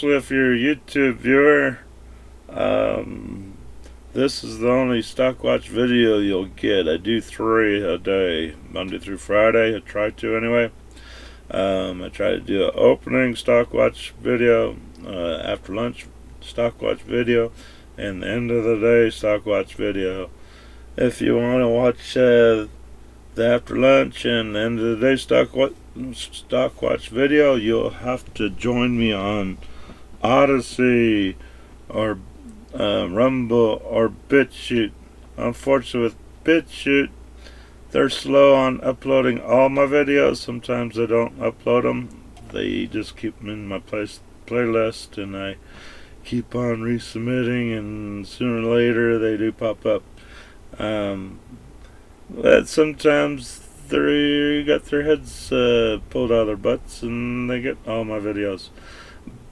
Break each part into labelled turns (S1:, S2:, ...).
S1: If you're a YouTube viewer, um, this is the only Stockwatch video you'll get. I do 3 a day, Monday through Friday. I try to anyway. I try to do an opening Stockwatch video, after lunch Stockwatch video, and the end of the day Stockwatch video. If you want to watch the after lunch and the end of the day Stockwatch video, you'll have to join me on Odyssey or Rumble or BitChute. Unfortunately, with BitChute, they're slow on uploading all my videos. Sometimes I don't upload them. They just keep them in my playlist, and I keep on resubmitting, and sooner or later they do pop up. But sometimes they got their heads pulled out of their butts, and they get all my videos.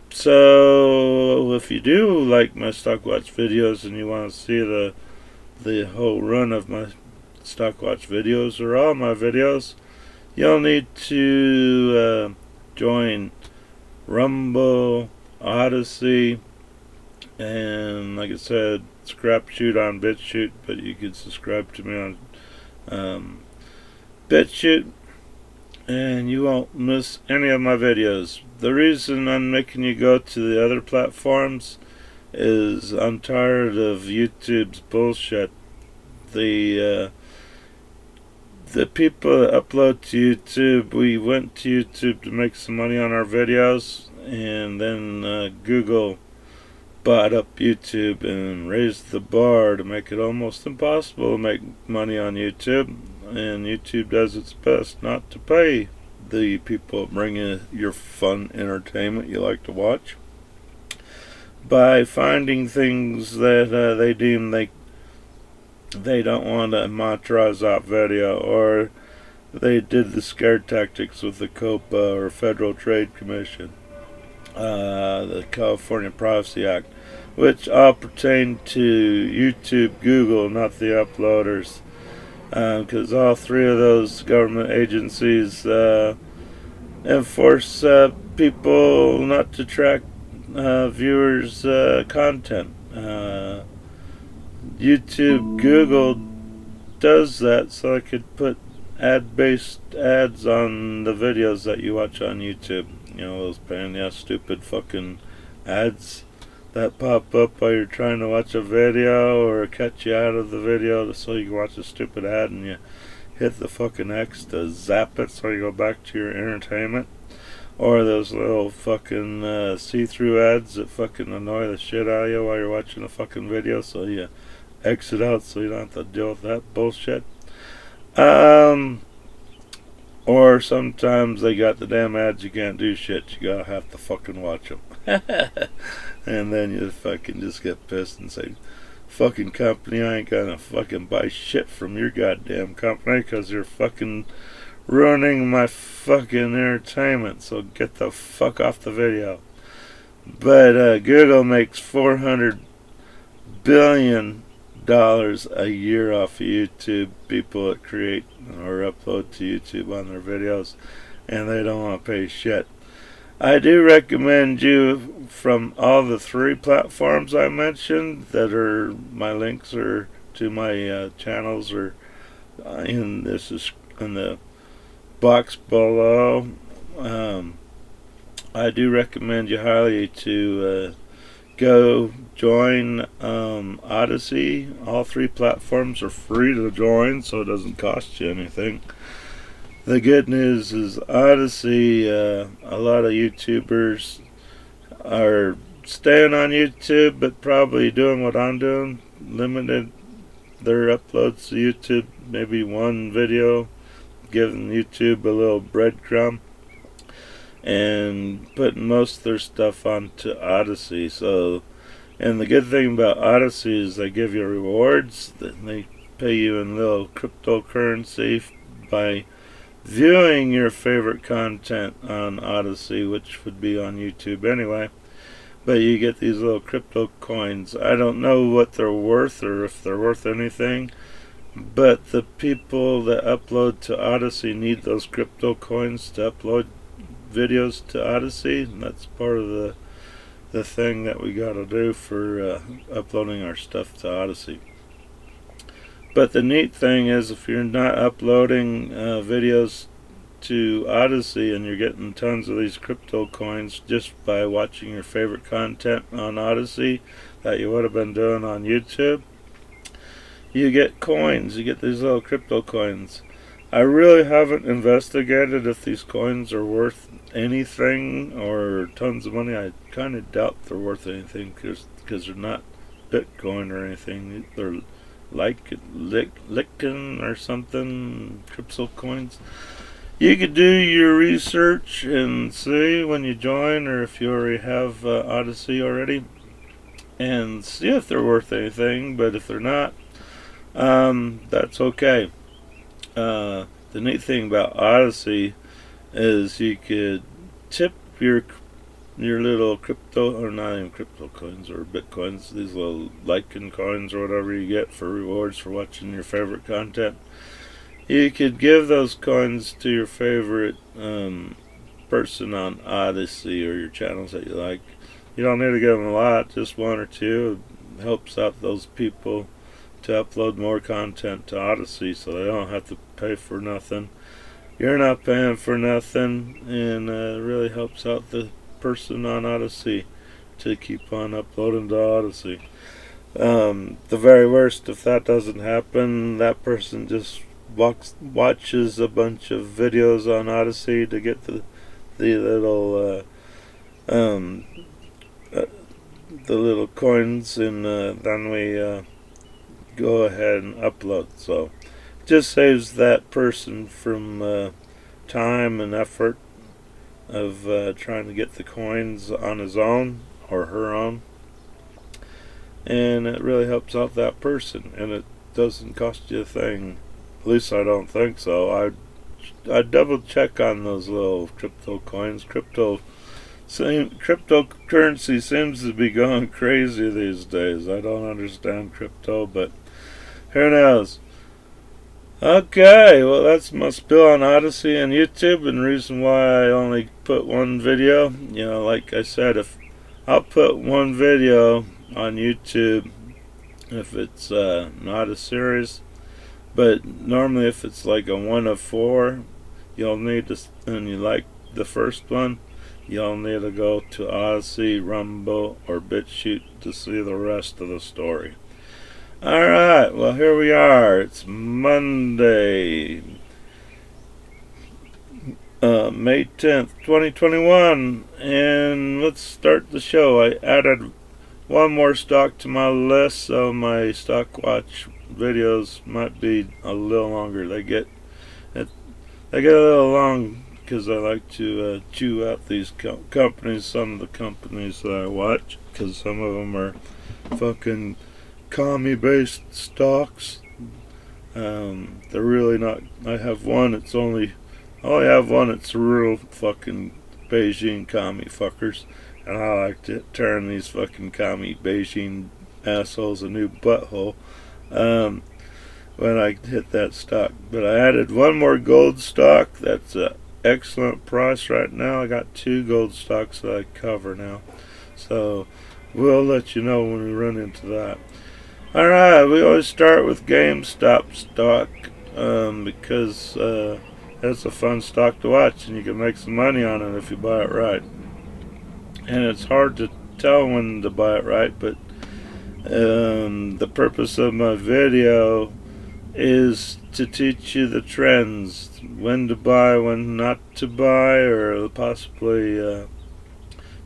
S1: So if you do like my Stockwatch videos and you want to see the whole run of my Stockwatch videos or all my videos, you'll need to join Rumble, Odyssey, and like I said, Scrapshoot on BitChute, but you can subscribe to me on BitChute, and you won't miss any of my videos. The reason I'm making you go to the other platforms is I'm tired of YouTube's bullshit. The people that upload to YouTube, we went to YouTube to make some money on our videos, and then Google bought up YouTube and raised the bar to make it almost impossible to make money on YouTube. And YouTube does its best not to pay the people bringing your fun entertainment you like to watch by finding things that they deem they don't want to monetize out video, or they did the scare tactics with the COPA or Federal Trade Commission, the California Privacy Act, which all pertain to YouTube, Google, not the uploaders, because all 3 of those government agencies enforce people not to track viewers' content. YouTube, Google does that so I could put ad-based ads on the videos that you watch on YouTube. You know, those pain-in-the-ass stupid fucking ads that pop up while you're trying to watch a video, or catch you out of the video so you can watch a stupid ad, and you hit the fucking X to zap it so you go back to your entertainment. Or those little fucking see-through ads that fucking annoy the shit out of you while you're watching a fucking video, so you exit out so you don't have to deal with that bullshit. Or sometimes they got the damn ads, you can't do shit, you gotta have to fucking watch them. And then you fucking just get pissed and say, fucking company, I ain't gonna fucking buy shit from your goddamn company because you're fucking ruining my fucking entertainment, so get the fuck off the video. But Google makes $400 billion a year off of YouTube, people that create or upload to YouTube on their videos, and they don't want to pay shit. I do recommend you, from all the 3 platforms I mentioned that are my links or to my channels, or in the box below. I do recommend you highly to go join Odyssey. All 3 platforms are free to join, so it doesn't cost you anything. The good news is Odyssey, a lot of YouTubers are staying on YouTube, but probably doing what I'm doing, limited their uploads to YouTube, maybe 1 video, giving YouTube a little breadcrumb, and putting most of their stuff onto Odyssey. So, and the good thing about Odyssey is they give you rewards, that they pay you in little cryptocurrency by viewing your favorite content on Odyssey, which would be on YouTube anyway. But you get these little crypto coins. I don't know what they're worth or if they're worth anything, but the people that upload to Odyssey need those crypto coins to upload videos to Odyssey, and that's part of the the thing that we gotta do for uploading our stuff to Odysee. But the neat thing is, if you're not uploading videos to Odysee and you're getting tons of these crypto coins just by watching your favorite content on Odysee that you would have been doing on YouTube, you get coins. You get these little crypto coins. I really haven't investigated if these coins are worth anything or tons of money. I kind of doubt they're worth anything because they're not Bitcoin or anything. They're like Lichen or something, crypto coins. You could do your research and see when you join, or if you already have Odysee already, and see if they're worth anything. But if they're not, that's okay. The neat thing about Odysee is you could tip your little crypto, or not even crypto coins or bitcoins, these little Lichen coins or whatever you get for rewards for watching your favorite content. You could give those coins to your favorite person on Odysee or your channels that you like. You don't need to give them a lot, just one or two. It helps out those people to upload more content to Odysee so they don't have to pay for nothing. You're not paying for nothing, and it really helps out the person on Odysee to keep on uploading to Odysee. The very worst, if that doesn't happen, that person just watches a bunch of videos on Odysee to get the little the little coins, and then we go ahead and upload. So it just saves that person from time and effort of trying to get the coins on his own or her own, and it really helps out that person, and it doesn't cost you a thing. At least I don't think so. I double check on those little crypto coins. Cryptocurrency seems to be going crazy these days. I don't understand crypto, but who knows? Okay, well, that's my spill on Odysee and YouTube, and the reason why I only put one video. Like I said, if I'll put one video on YouTube if it's not a series, but normally if it's like a 1 of 4, you'll need to, and you like the first one, you'll need to go to Odysee, Rumble, or BitChute to see the rest of the story. Alright, well, here we are. It's Monday, May 10th, 2021, and let's start the show. I added one more stock to my list, so my stock watch videos might be a little longer. They get a little long because I like to chew out these companies, some of the companies that I watch, because some of them are fucking commie-based stocks. They're really not. I have one. I only have one. It's a real fucking Beijing commie fuckers, and I like to turn these fucking commie Beijing assholes a new butthole when I hit that stock. But I added one more gold stock. That's an excellent price right now. I got 2 gold stocks that I cover now, so we'll let you know when we run into that. Alright, we always start with GameStop stock because it's a fun stock to watch, and you can make some money on it if you buy it right. And it's hard to tell when to buy it right, but the purpose of my video is to teach you the trends, when to buy, when not to buy, or possibly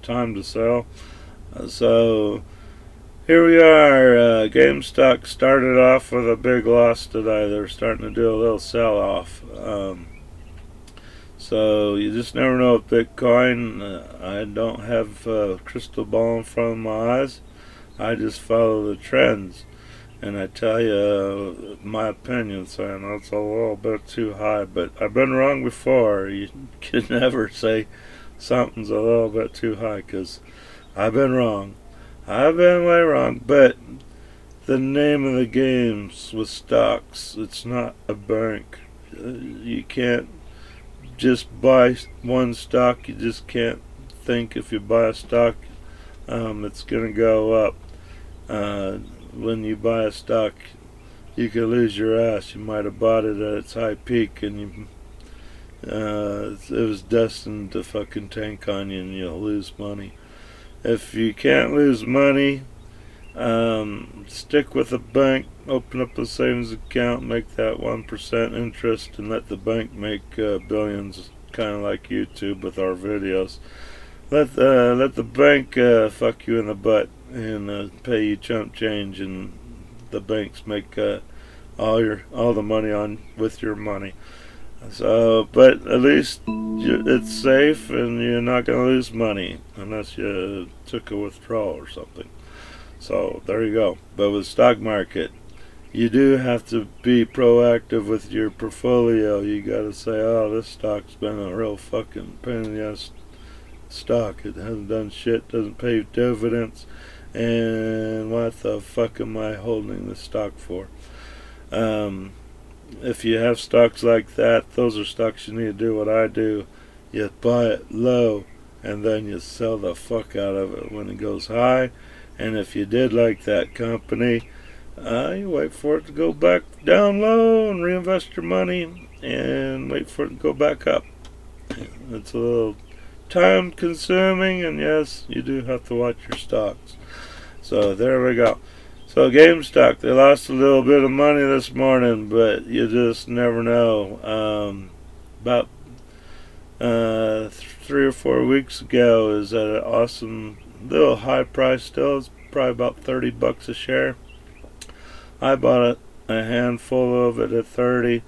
S1: time to sell. So here we are. GameStop started off with a big loss today. They're starting to do a little sell-off. So you just never know with Bitcoin. I don't have a crystal ball in front of my eyes. I just follow the trends. And I tell you my opinion, saying that's a little bit too high. But I've been wrong before. You can never say something's a little bit too high, because I've been wrong. I've been way wrong. But the name of the games with stocks, it's not a bank. You can't just buy one stock. You just can't think if you buy a stock It's gonna go up. When you buy a stock, you could lose your ass. You might have bought it at its high peak, and it was destined to fucking tank on you, and you'll lose money. If you can't lose money, stick with a bank. Open up a savings account, make that 1% interest, and let the bank make billions, kind of like YouTube with our videos. Let the bank fuck you in the butt and pay you chump change, and the banks make all the money on with your money. So, but at least it's safe, and you're not gonna lose money unless you took a withdrawal or something. So there you go. But with stock market, you do have to be proactive with your portfolio. You gotta say, oh, this stock's been a real fucking pain in the ass stock. It hasn't done shit, doesn't pay dividends, and what the fuck am I holding this stock for? If you have stocks like that, those are stocks you need to do what I do. You buy it low, and then you sell the fuck out of it when it goes high. And if you did like that company, you wait for it to go back down low and reinvest your money and wait for it to go back up. It's a little time consuming, and yes, you do have to watch your stocks. So there we go. So GameStop, they lost a little bit of money this morning, but you just never know. About 3 or 4 weeks ago is at an awesome little high price still. It's probably about $30 a share. I bought a handful of it at 30,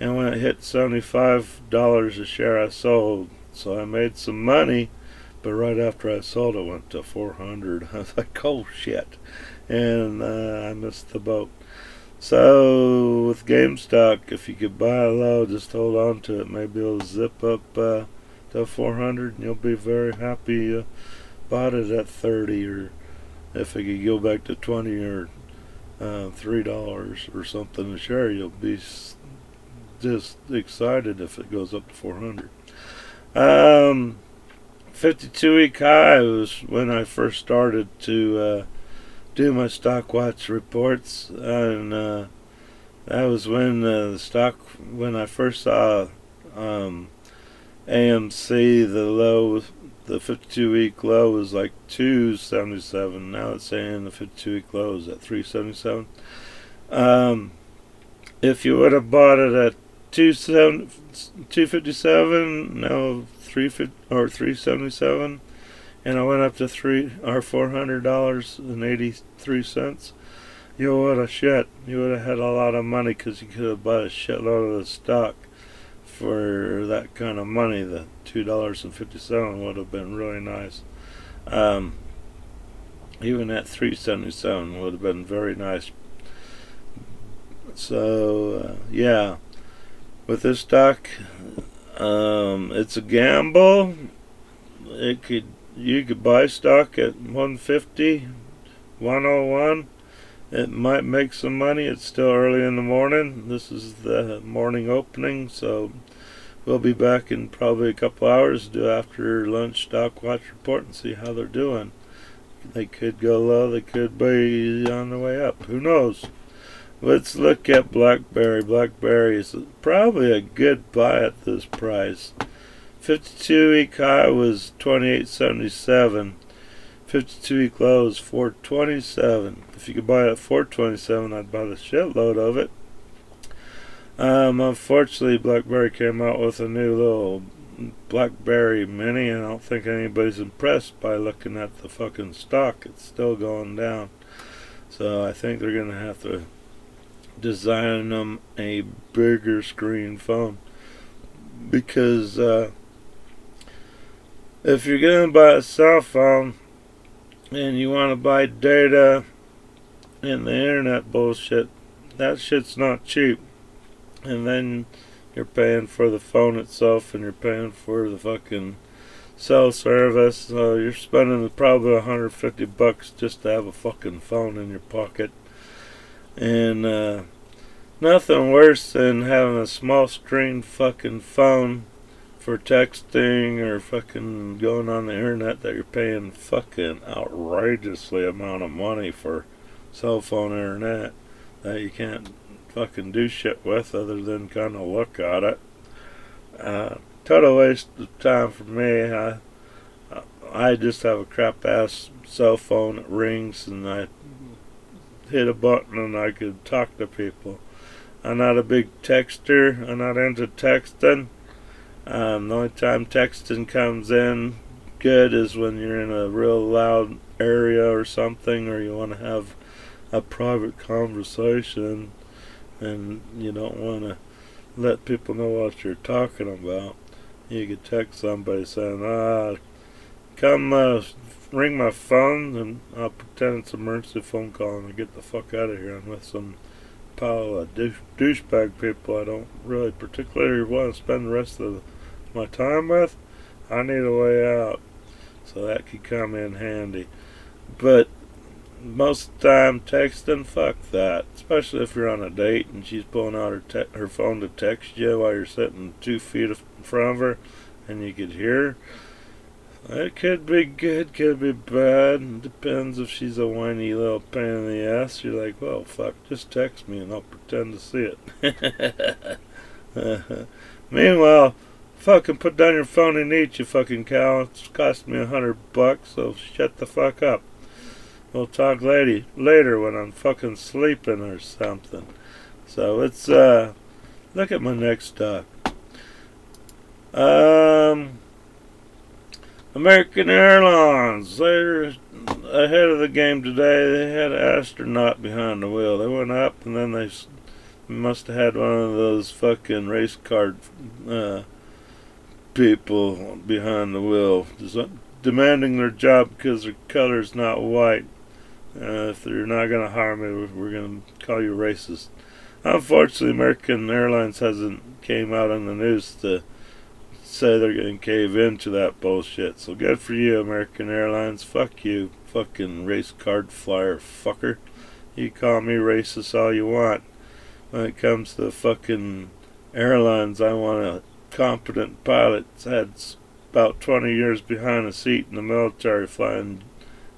S1: and when it hit $75 a share, I sold. So I made some money, but right after I sold, it went to 400. I was like, oh shit. And I missed the boat. So with GameStop, if you could buy low, just hold on to it. Maybe it'll zip up to 400, and you'll be very happy you bought it at 30, or if it could go back to 20 or $3 or something a share, you'll be just excited if it goes up to 400. 52-week high was when I first started to do my stock watch reports, and that was when when I first saw AMC, the 52-week low was like 277. Now it's saying the 52-week low is at 377. If you would have bought it at 257, now 377, and I went up to $400.83. You would have shit. You would have had a lot of money, because you could have bought a shitload of the stock for that kind of money. The $2.57 would have been really nice. Even at $3.77 would have been very nice. So yeah, with this stock, it's a gamble. You could buy stock at 150, 101. It might make some money. It's still early in the morning. This is the morning opening, so we'll be back in probably a couple hours to do after lunch stock watch report and see how they're doing. They could go low, they could be on the way up. Who knows? Let's look at BlackBerry. BlackBerry is probably a good buy at this price. 52-week high was $28.77. 52-week low is $4.27. If you could buy it at $4.27, I'd buy the shitload of it. Unfortunately, BlackBerry came out with a new little BlackBerry Mini, and I don't think anybody's impressed by looking at the fucking stock. It's still going down. So I think they're going to have to design them a bigger screen phone, because if you're going to buy a cell phone and you want to buy data and the internet bullshit, that shit's not cheap. And then you're paying for the phone itself, and you're paying for the fucking cell service. So you're spending probably $150 just to have a fucking phone in your pocket. And nothing worse than having a small screen fucking phone for texting or fucking going on the internet that you're paying fucking outrageously amount of money for cell phone internet that you can't fucking do shit with other than kind of look at it. Total waste of time for me. I just have a crap ass cell phone that rings and I hit a button and I could talk to people. I'm not a big texter. I'm not into texting. The only time texting comes in good is when you're in a real loud area or something, or you want to have a private conversation and you don't want to let people know what you're talking about. You could text somebody saying, come ring my phone, and I'll pretend it's an emergency phone call and I get the fuck out of here. I'm with some pile of douchebag people I don't really particularly want to spend the rest of my time with. I need a way out, so that could come in handy. But most of the time, texting, fuck that. Especially if you're on a date and she's pulling out her phone to text you while you're sitting 2 feet in front of her and you could hear her. It could be good, could be bad. It depends if she's a whiny little pain in the ass. You're like, well, fuck, just text me and I'll pretend to see it. Meanwhile, fucking put down your phone and eat, you fucking cow. It's cost me $100, so shut the fuck up. We'll talk later when I'm fucking sleeping or something. So let's look at my next stock. American Airlines, they're ahead of the game today. They had an astronaut behind the wheel. They went up and then they must have had one of those fucking race card people behind the wheel demanding their job because their color's not white. If you're not going to hire me, we're going to call you racist. Unfortunately, American Airlines hasn't came out on the news to say they're going to cave into that bullshit. So good for you, American Airlines. Fuck you, fucking race card flyer fucker. You call me racist all you want. When it comes to fucking airlines, I want a competent pilot that's had about 20 years behind a seat in the military flying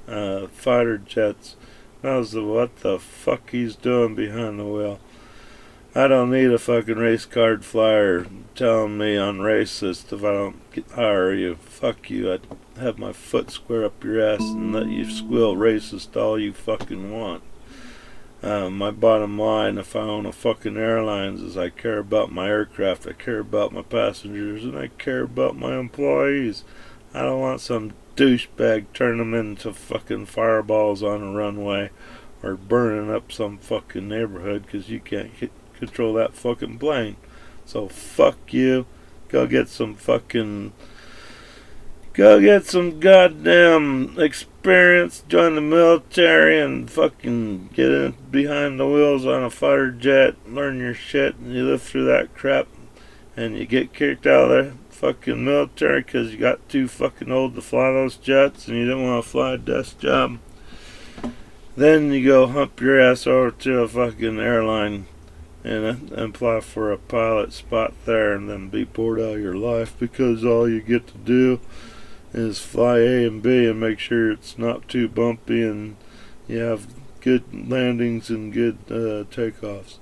S1: fighter jets. Knows what the fuck he's doing behind the wheel. I don't need a fucking race card flyer telling me I'm racist if I don't hire you. Fuck you. I'd have my foot square up your ass and let you squeal racist all you fucking want. My bottom line, if I own a fucking airlines, is I care about my aircraft, I care about my passengers, and I care about my employees. I don't want some douchebag turning them into fucking fireballs on a runway or burning up some fucking neighborhood because you can't control that fucking plane. So fuck you. Go get some goddamn experience, join the military, and fucking get in behind the wheels on a fighter jet, learn your shit, and you live through that crap, and you get kicked out of the fucking military because you got too fucking old to fly those jets and you didn't want to fly a desk job. Then you go hump your ass over to a fucking airline and apply for a pilot spot there, and then be bored out of your life because all you get to do is fly A and B and make sure it's not too bumpy and you have good landings and good takeoffs.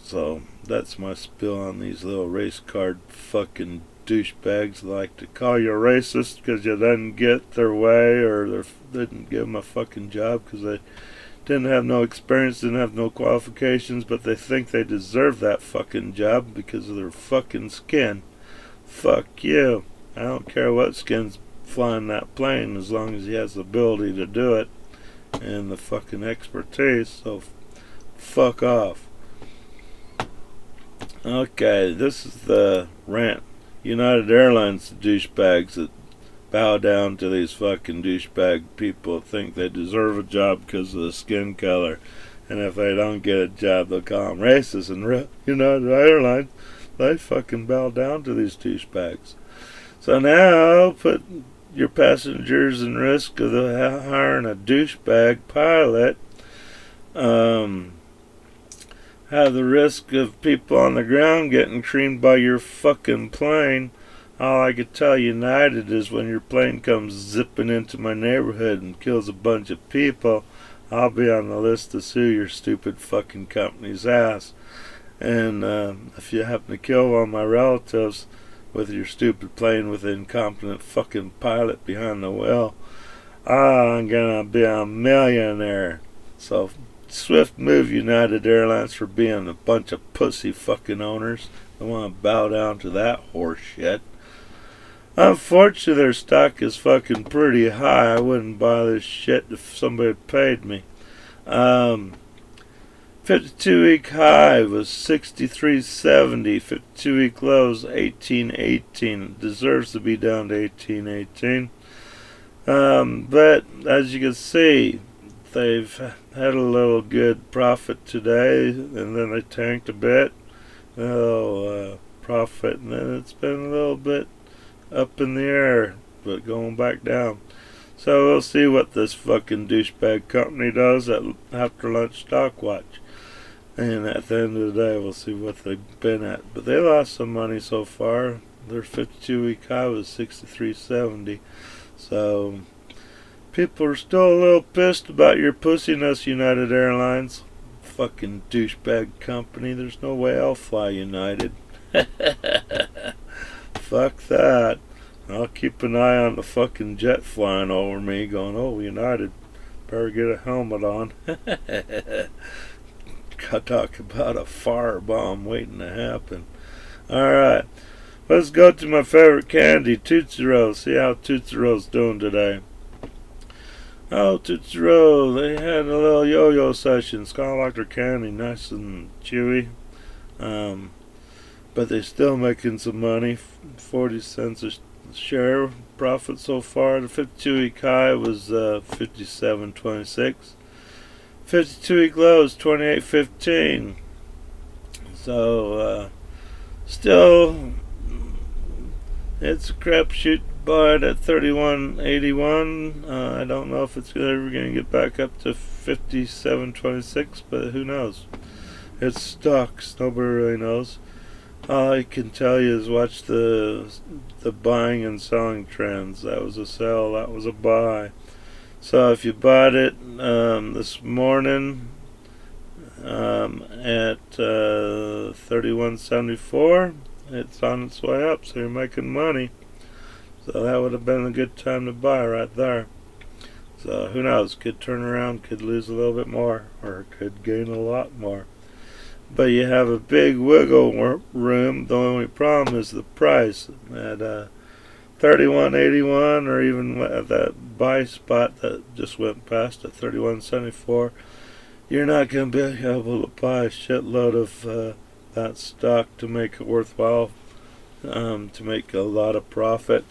S1: So that's my spill on these little race card fucking douchebags that like to call you a racist because you didn't get their way or they didn't give them a fucking job because they didn't have no experience, didn't have no qualifications, but they think they deserve that fucking job because of their fucking skin. Fuck you. I don't care what skin's flying that plane as long as he has the ability to do it and the fucking expertise, so fuck off. Okay, this is the rant. United Airlines douchebags that bow down to these fucking douchebag people that think they deserve a job because of the skin color, and if they don't get a job they'll call them racist. And United Airlines, they fucking bow down to these douchebags. So now put your passengers in risk of hiring a douchebag pilot. have the risk of people on the ground getting creamed by your fucking plane. All I could tell United is when your plane comes zipping into my neighborhood and kills a bunch of people, I'll be on the list to sue your stupid fucking company's ass. And if you happen to kill one of my relatives with your stupid plane with an incompetent fucking pilot behind the wheel, I'm gonna be a millionaire. So swift move, United Airlines, for being a bunch of pussy fucking owners. I want to bow down to that horse shit. Unfortunately, their stock is fucking pretty high. I wouldn't buy this shit if somebody paid me. 52-week high was 63.70. 52-week low is 18.18. It deserves to be down to 18.18. But as you can see, they've had a little good profit today, and then they tanked a bit. A little profit, and then it's been a little bit up in the air, but going back down. So we'll see what this fucking douchebag company does at After Lunch Stock Watch. And at the end of the day, we'll see what they've been at. But they lost some money so far. Their 52-week high was 63.70. So people are still a little pissed about your pussiness, United Airlines. Fucking douchebag company. There's no way I'll fly United. Fuck that. I'll keep an eye on the fucking jet flying over me going, oh, United, better get a helmet on. Talk about a firebomb waiting to happen. Alright, let's go to my favorite candy, Tootsie Roll. See how Tootsie Roll's doing today. Oh, Tootsie Roll, they had a little yo-yo session. It's kind of like their candy, nice and chewy. But they're still making some money, 40 cents a share profit so far. The 52-week high was 57.26. 52-week low is 28.15. So still, it's a crapshoot. Buy it at 31.81. I don't know if it's ever going to get back up to 57.26, but who knows? It's stocks. Nobody really knows. All I can tell you is watch the buying and selling trends. That was a sell, that was a buy. So if you bought it this morning at 31.74, it's on its way up, so you're making money. So that would have been a good time to buy right there. So who knows, could turn around, could lose a little bit more, or could gain a lot more. But you have a big wiggle room. The only problem is the price at 31.81, or even at that buy spot that just went past at 31.74. You're not going to be able to buy a shitload of that stock to make it worthwhile, to make a lot of profit,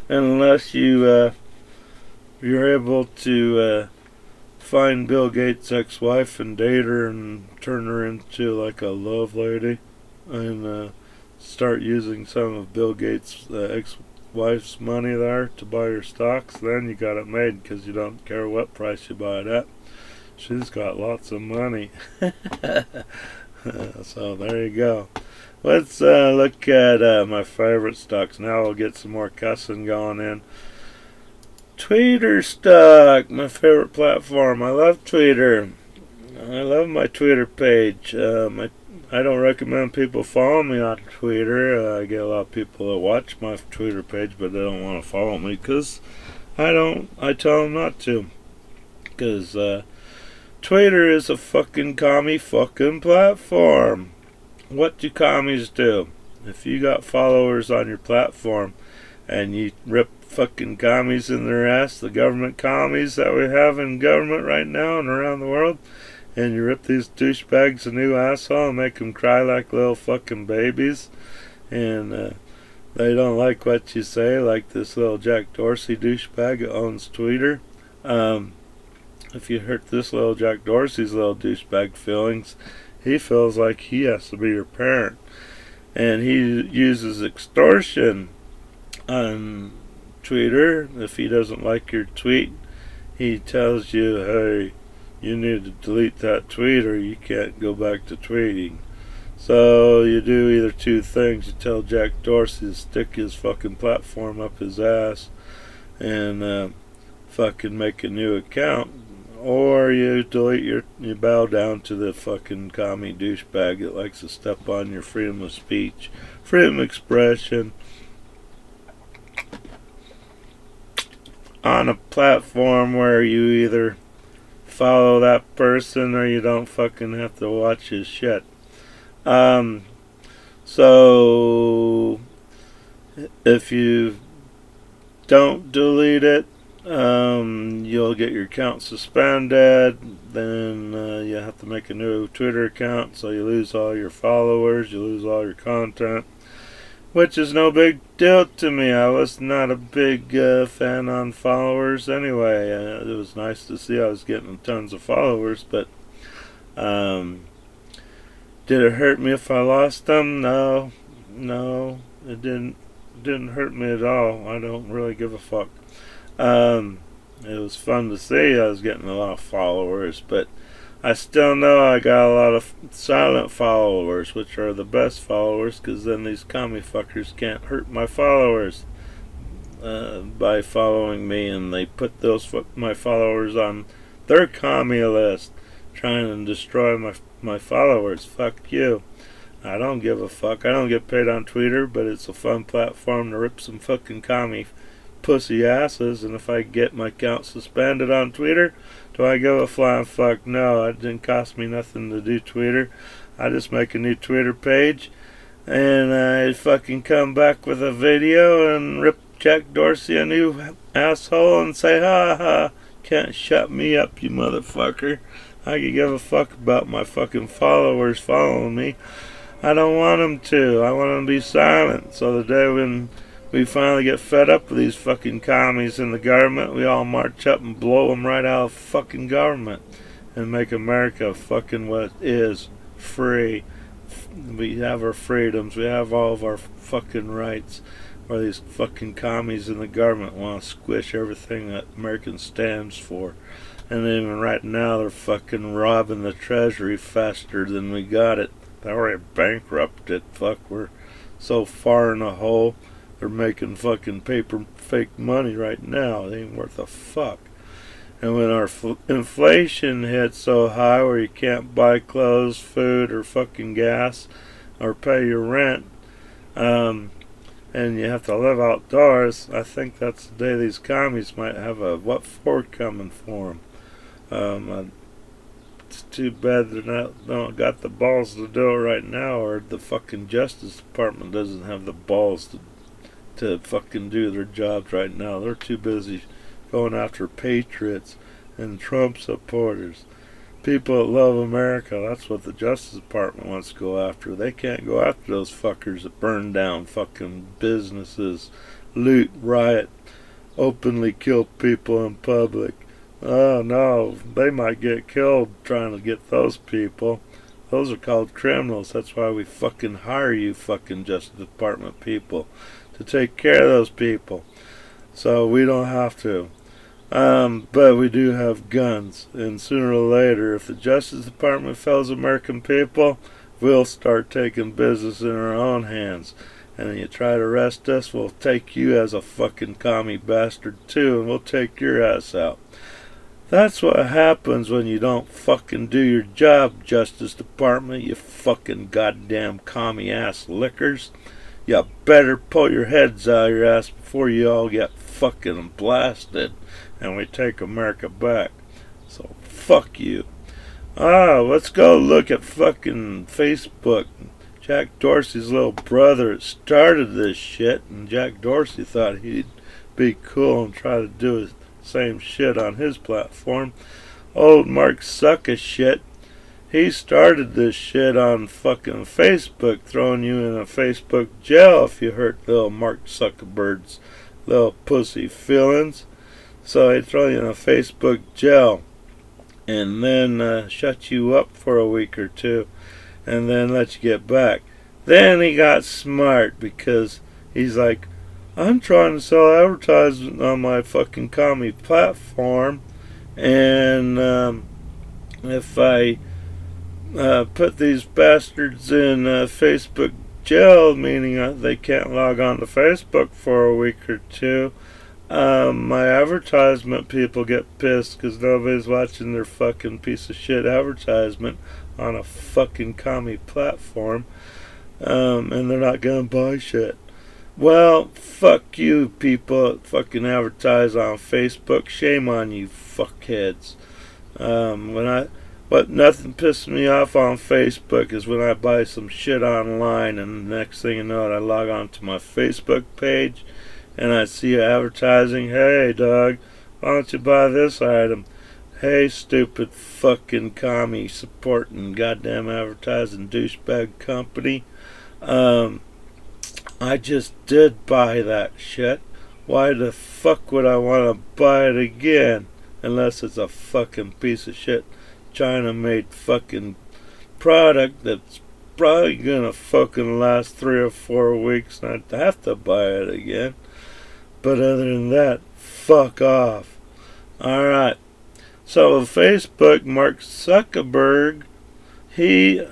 S1: unless you're able to find Bill Gates' ex-wife and date her and turn her into like a love lady, and start using some of Bill Gates' ex-wife's money there to buy your stocks. Then you got it made, because you don't care what price you buy it at. She's got lots of money. So there you go. Let's look at my favorite stocks. Now we'll get some more cussing going in. Twitter stock, my favorite platform. I love Twitter. I love my Twitter page. I don't recommend people follow me on Twitter. I get a lot of people that watch my Twitter page, but they don't want to follow me because I tell them not to. Because Twitter is a fucking commie fucking platform. What do commies do? If you got followers on your platform and you rip fucking commies in their ass, the government commies that we have in government right now and around the world, and you rip these douchebags a new asshole and make them cry like little fucking babies, and they don't like what you say, like this little Jack Dorsey douchebag that owns Twitter. If you hurt this little Jack Dorsey's little douchebag feelings, he feels like he has to be your parent, and he uses extortion on Twitter. If he doesn't like your tweet, he tells you, hey, you need to delete that tweet or you can't go back to tweeting. So you do either two things. You tell Jack Dorsey to stick his fucking platform up his ass and fucking make a new account, or you you bow down to the fucking commie douchebag that likes to step on your freedom of speech, freedom of expression, on a platform where you either follow that person or you don't fucking have to watch his shit. So if you don't delete it, you'll get your account suspended. Then you have to make a new Twitter account, so you lose all your followers, you lose all your content, which is no big deal to me. I was not a big fan on followers anyway. It was nice to see I was getting tons of followers, but did it hurt me if I lost them? No, it didn't hurt me at all. I don't really give a fuck. It was fun to see I was getting a lot of followers, but I still know I got a lot of silent followers, which are the best followers, because then these commie fuckers can't hurt my followers by following me, and they put my followers on their commie list, trying to destroy my followers. Fuck you. I don't give a fuck. I don't get paid on Twitter, but it's a fun platform to rip some fucking commie pussy asses, and if I get my account suspended on Twitter, do I give a flying fuck? No, it didn't cost me nothing to do Twitter. I just make a new Twitter page, and I fucking come back with a video and rip Jack Dorsey a new asshole and say, ha ha, can't shut me up, you motherfucker. I could give a fuck about my fucking followers following me. I don't want them to. I want them to be silent. So the day when we finally get fed up with these fucking commies in the government, we all march up and blow them right out of fucking government and make America fucking what it is, free. We have our freedoms. We have all of our fucking rights. Where these fucking commies in the government want to squish everything that American stands for. And even right now, they're fucking robbing the treasury faster than we got it. They already bankrupted. Fuck, we're so far in the hole. They're making fucking paper fake money right now. It ain't worth a fuck. And when our inflation hits so high where you can't buy clothes, food, or fucking gas, or pay your rent, and you have to live outdoors, I think that's the day these commies might have a what for coming for them. It's too bad they don't got the balls to do it right now, or the fucking Justice Department doesn't have the balls to fucking do their jobs right now. They're too busy going after patriots and Trump supporters. People that love America, that's what the Justice Department wants to go after. They can't go after those fuckers that burn down fucking businesses, loot, riot, openly kill people in public. Oh no, they might get killed trying to get those people. Those are called criminals. That's why we fucking hire you fucking Justice Department people to take care of those people. So we don't have to. But we do have guns, and sooner or later, if the Justice Department fails American people, we'll start taking business in our own hands. And then you try to arrest us, we'll take you as a fucking commie bastard too, and we'll take your ass out. That's what happens when you don't fucking do your job, Justice Department, you fucking goddamn commie ass lickers. You better pull your heads out of your ass before you all get fucking blasted and we take America back. So fuck you. Let's go look at fucking Facebook. Jack Dorsey's little brother started this shit, and Jack Dorsey thought he'd be cool and try to do the same shit on his platform. Old Mark Zuckershit, he started this shit on fucking Facebook, throwing you in a Facebook jail if you hurt little Mark Zuckerberg's little pussy feelings. So he throw you in a Facebook jail and then shut you up for a week or two and then let you get back. Then he got smart because he's like, I'm trying to sell advertising on my fucking commie platform, and if I put these bastards in Facebook jail, meaning they can't log on to Facebook for a week or two, my advertisement people get pissed because nobody's watching their fucking piece of shit advertisement on a fucking commie platform, and they're not gonna buy shit. Well, fuck you people that fucking advertise on Facebook. Shame on you fuckheads. But nothing pisses me off on Facebook is when I buy some shit online and the next thing you know I log on to my Facebook page and I see advertising, hey dog, why don't you buy this item? Hey stupid fucking commie supporting goddamn advertising douchebag company. I just did buy that shit. Why the fuck would I want to buy it again? Unless it's a fucking piece of shit China made fucking product that's probably gonna fucking last 3 or 4 weeks and I'd have to buy it again. But other than that, fuck off. Alright. So Facebook, Mark Zuckerberg, he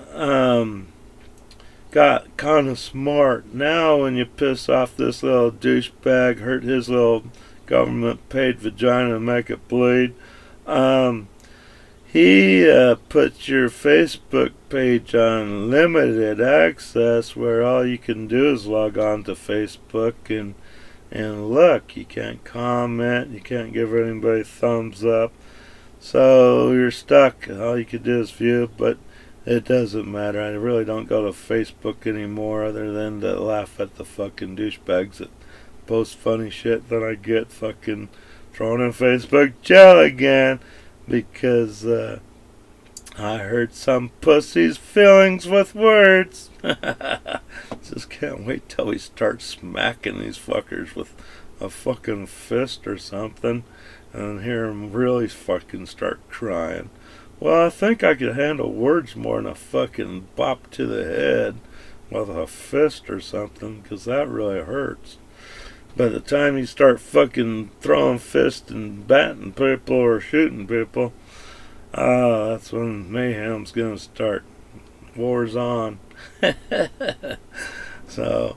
S1: got kind of smart. Now when you piss off this little douchebag, hurt his little government paid vagina and make it bleed, he puts your Facebook page on limited access where all you can do is log on to Facebook and look. You can't comment, you can't give anybody thumbs up, so you're stuck. All you can do is view, but it doesn't matter. I really don't go to Facebook anymore other than to laugh at the fucking douchebags that post funny shit. Then I get fucking thrown in Facebook jail again because I hurt some pussy's feelings with words. Just can't wait till we start smacking these fuckers with a fucking fist or something and hear them really fucking start crying. Well, I think I could handle words more than a fucking bop to the head with a fist or something, because that really hurts. By the time you start fucking throwing fists and batting people or shooting people, that's when mayhem's gonna start. War's on. So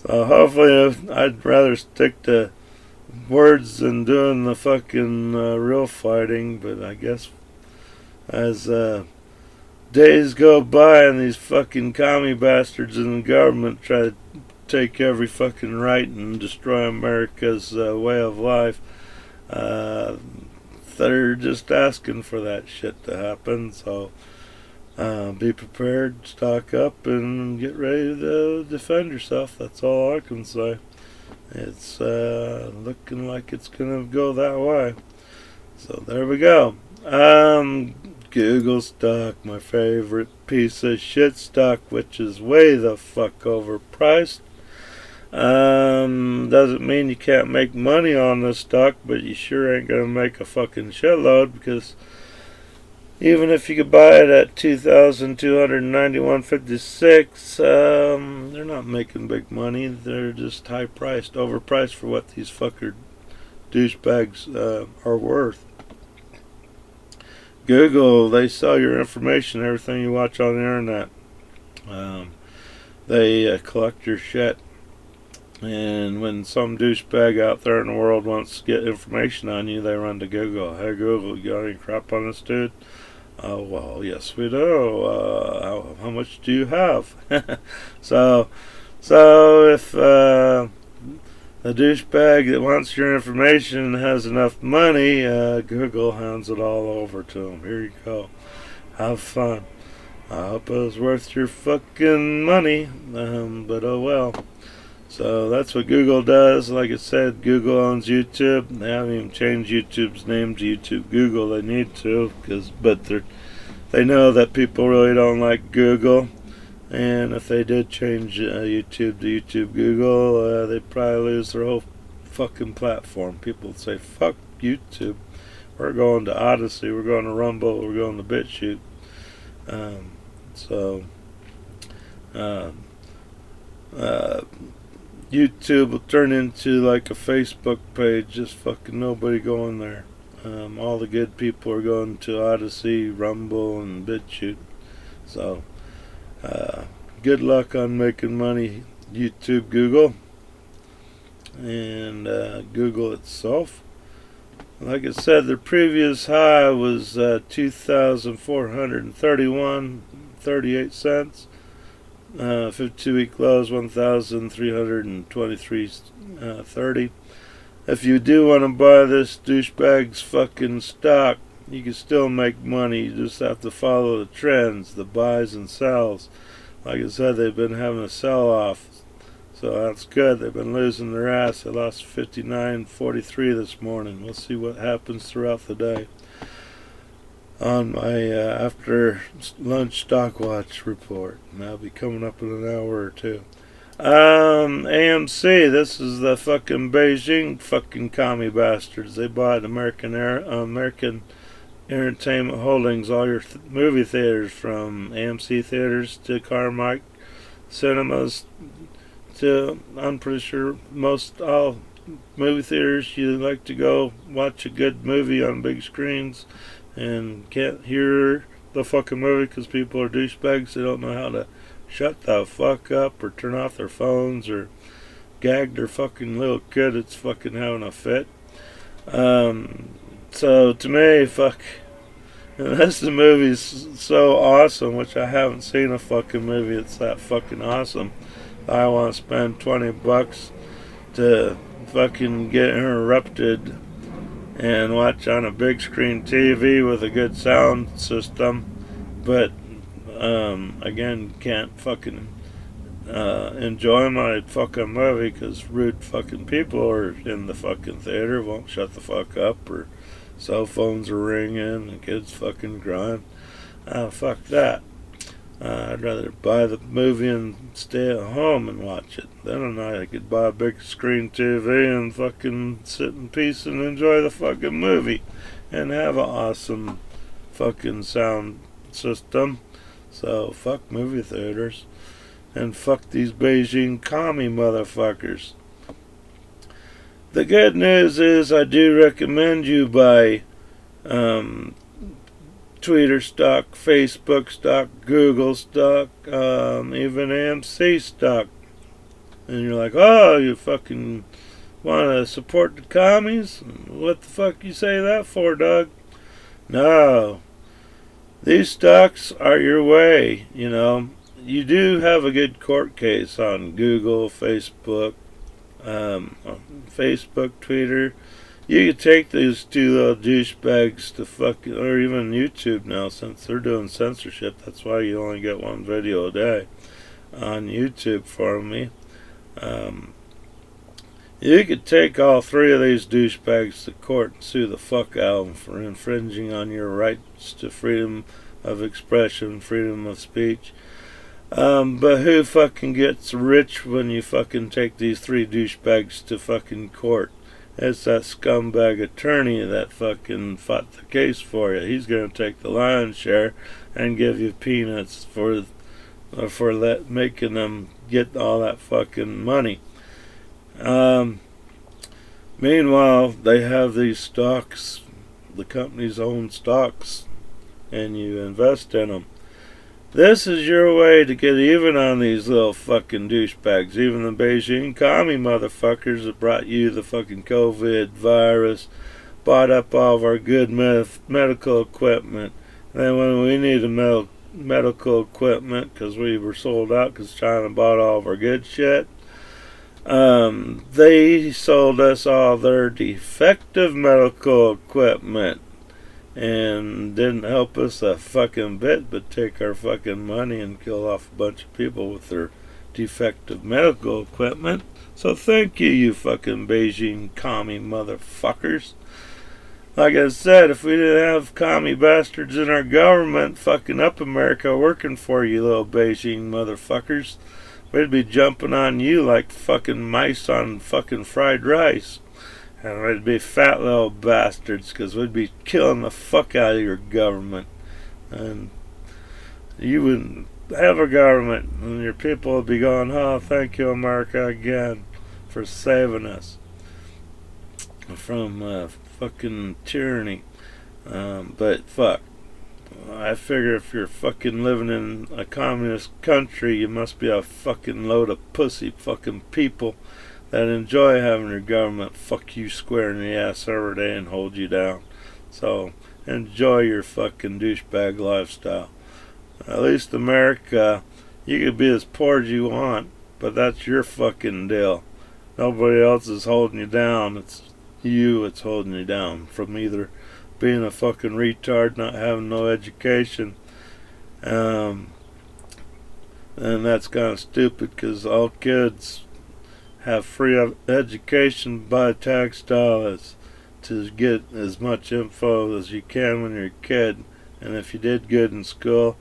S1: hopefully I'd rather stick to words than doing the fucking real fighting, but I guess as days go by and these fucking commie bastards in the government try to take every fucking right and destroy America's way of life, they're just asking for that shit to happen. So be prepared, stock up, and get ready to defend yourself. That's all I can say. It's looking like it's gonna go that way. So there we go. Google stock, my favorite piece of shit stock, which is way the fuck overpriced. Doesn't mean you can't make money on this stock, but you sure ain't gonna make a fucking shitload, because even if you could buy it at $2,291.56, they're not making big money. They're just high priced, overpriced for what these fucker douchebags are worth. Google, they sell your information, everything you watch on the internet. They collect your shit. And when some douchebag out there in the world wants to get information on you, they run to Google. Hey Google, you got any crap on this dude? Well, yes we do. How much do you have? So if the douchebag that wants your information has enough money, Google hands it all over to him. Here you go. Have fun. I hope it was worth your fucking money, but oh well. So that's what Google does. Like I said, Google owns YouTube. They haven't even changed YouTube's name to YouTube Google. They need to, but they know that people really don't like Google. And if they did change YouTube to YouTube Google, they'd probably lose their whole fucking platform. People would say, fuck YouTube. We're going to Odyssey, we're going to Rumble, we're going to BitChute. YouTube will turn into like a Facebook page, just fucking nobody going there. All the good people are going to Odyssey, Rumble, and BitChute. So, good luck on making money, YouTube, Google, and Google itself. Like I said, the previous high was 2,431.38 cents. 52-week lows 1,323.30. If you do want to buy this douchebag's fucking stock, you can still make money. You just have to follow the trends, the buys and sells. Like I said, they've been having a sell-off, so that's good. They've been losing their ass. They lost 59.43 this morning. We'll see what happens throughout the day on my after lunch stock watch report, and that'll be coming up in an hour or two. AMC, this is the fucking Beijing fucking commie bastards. They bought American Entertainment Holdings, all your movie theaters, from AMC theaters to Carmike cinemas to, I'm pretty sure, most all movie theaters. You like to go watch a good movie on big screens and can't hear the fucking movie because people are douchebags. They don't know how to shut the fuck up or turn off their phones or gag their fucking little kid that's fucking having a fit. So to me, fuck, unless the movie's so awesome, which I haven't seen a fucking movie that's that fucking awesome, I want to spend $20 to fucking get interrupted and watch on a big screen TV with a good sound system, but again, can't fucking enjoy my fucking movie because rude fucking people are in the fucking theater, won't shut the fuck up, or cell phones are ringing and kids fucking crying. Fuck that. I'd rather buy the movie and stay at home and watch it. Then I could buy a big screen TV and fucking sit in peace and enjoy the fucking movie and have an awesome fucking sound system. So fuck movie theaters and fuck these Beijing commie motherfuckers. The good news is I do recommend you buy Twitter stock, Facebook stock, Google stock, even AMC stock. And you're like, oh, you fucking want to support the commies? What the fuck you say that for, Doug? No. These stocks are your way, you know. You do have a good court case on Google, Facebook, Twitter. You could take these two little douchebags to fucking, or even YouTube now, since they're doing censorship. That's why you only get one video a day on YouTube for me. You could take all three of these douchebags to court and sue the fuck out of them for infringing on your rights to freedom of expression, freedom of speech. But who fucking gets rich when you fucking take these three douchebags to fucking court? It's that scumbag attorney that fucking fought the case for you. He's gonna take the lion's share and give you peanuts for making them get all that fucking money. Meanwhile, they have these stocks, the company's own stocks, and you invest in them. This is your way to get even on these little fucking douchebags. Even the Beijing commie motherfuckers that brought you the fucking COVID virus, bought up all of our good medical equipment. And then when we needed medical equipment because we were sold out because China bought all of our good shit, they sold us all their defective medical equipment and didn't help us a fucking bit but take our fucking money and kill off a bunch of people with their defective medical equipment. So thank you, you fucking Beijing commie motherfuckers. Like I said, if we didn't have commie bastards in our government fucking up America working for you little Beijing motherfuckers, we'd be jumping on you like fucking mice on fucking fried rice. And we'd be fat little bastards because we'd be killing the fuck out of your government. And you wouldn't have a government and your people would be going, oh, thank you, America, again for saving us. from fucking tyranny. But fuck. I figure if you're fucking living in a communist country, you must be a fucking load of pussy fucking people that enjoy having your government fuck you square in the ass every day and hold you down. So enjoy your fucking douchebag lifestyle. At least America, you could be as poor as you want, but that's your fucking deal. Nobody else is holding you down. It's you that's holding you down from either being a fucking retard, not having no education, and that's kind of stupid because all kids have free education by tax dollars to get as much info as you can when you're a kid. And if you did good in school,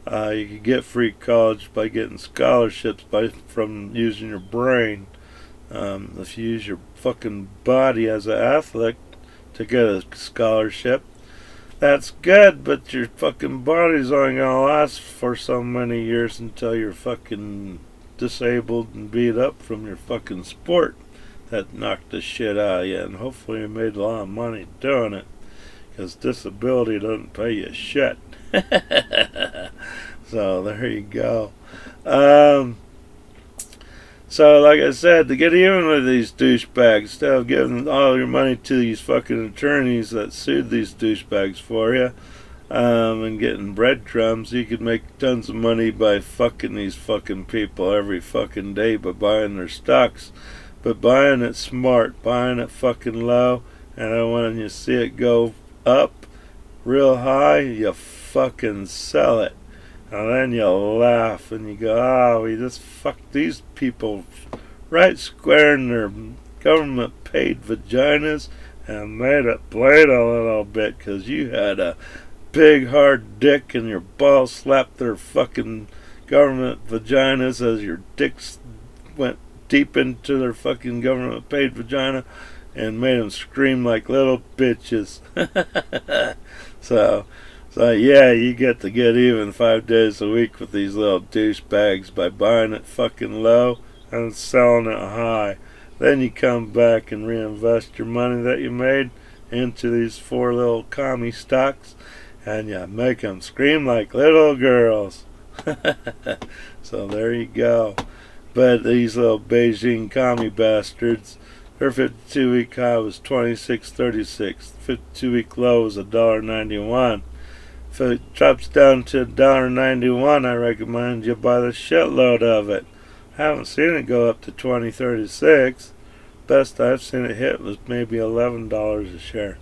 S1: you could get free college by getting scholarships from using your brain. If you use your fucking body as an athlete to get a scholarship, that's good, but your fucking body's only gonna last for so many years until you're fucking disabled and beat up from your fucking sport that knocked the shit out of you. And hopefully you made a lot of money doing it, because disability doesn't pay you shit. So there you go. So, like I said, to get even with these douchebags, instead of giving all your money to these fucking attorneys that sued these douchebags for you, and getting breadcrumbs, you could make tons of money by fucking these fucking people every fucking day by buying their stocks. But buying it smart, buying it fucking low, and then when you see it go up real high, you fucking sell it. And then you laugh and you go, oh, we just fucked these people right square in their government paid vaginas and made it bleed a little bit because you had a big hard dick and your balls slapped their fucking government vaginas as your dicks went deep into their fucking government paid vagina and made them scream like little bitches. So yeah, you get to get even 5 days a week with these little douchebags by buying it fucking low and selling it high. Then you come back and reinvest your money that you made into these 4 little commie stocks, and you make them scream like little girls. So there you go. But these little Beijing commie bastards, their 52-week high was 26.36. 52-week low was $1.91. If it drops down to $1.91, I recommend you buy the shitload of it. I haven't seen it go up to $20.36. Best I've seen it hit was maybe $11 a share.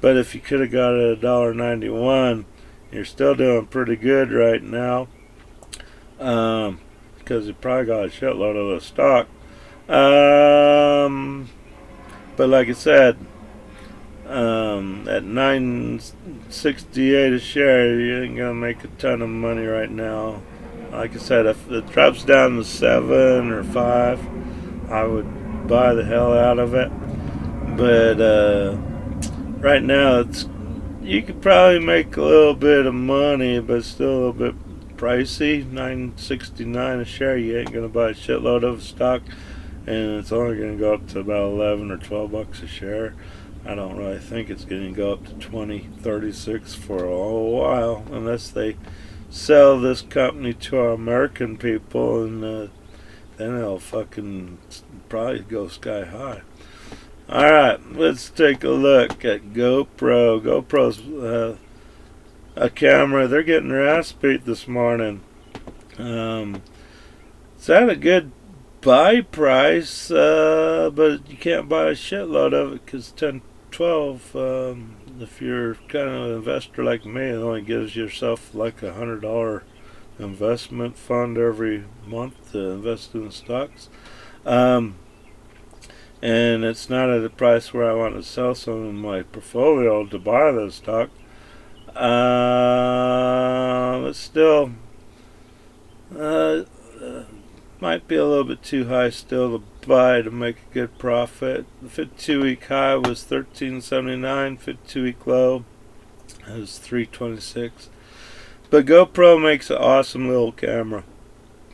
S1: But if you could have got it at $1.91, you're still doing pretty good right now. Because you probably got a shitload of the stock. But like I said, at $9.68 a share, you ain't gonna make a ton of money right now. Like I said, if it drops down to 7 or 5, I would buy the hell out of it. But right now, you could probably make a little bit of money, but it's still a little bit pricey. $9.69 a share. You ain't gonna buy a shitload of stock, and it's only gonna go up to about 11 or 12 bucks a share. I don't really think it's going to go up to 20.36 for a while, unless they sell this company to our American people, and then it'll fucking probably go sky high. Alright, let's take a look at GoPro. GoPro's a camera. They're getting their ass beat this morning. It's at a good buy price, but you can't buy a shitload of it because 10-12, if you're kind of an investor like me, it only gives yourself like $100 investment fund every month to invest in stocks. And it's not at a price where I want to sell some of my portfolio to buy the stock. But still, might be a little bit too high still to buy to make a good profit. The 52-week high was $13.79. 52-week low was $3.26. But GoPro makes an awesome little camera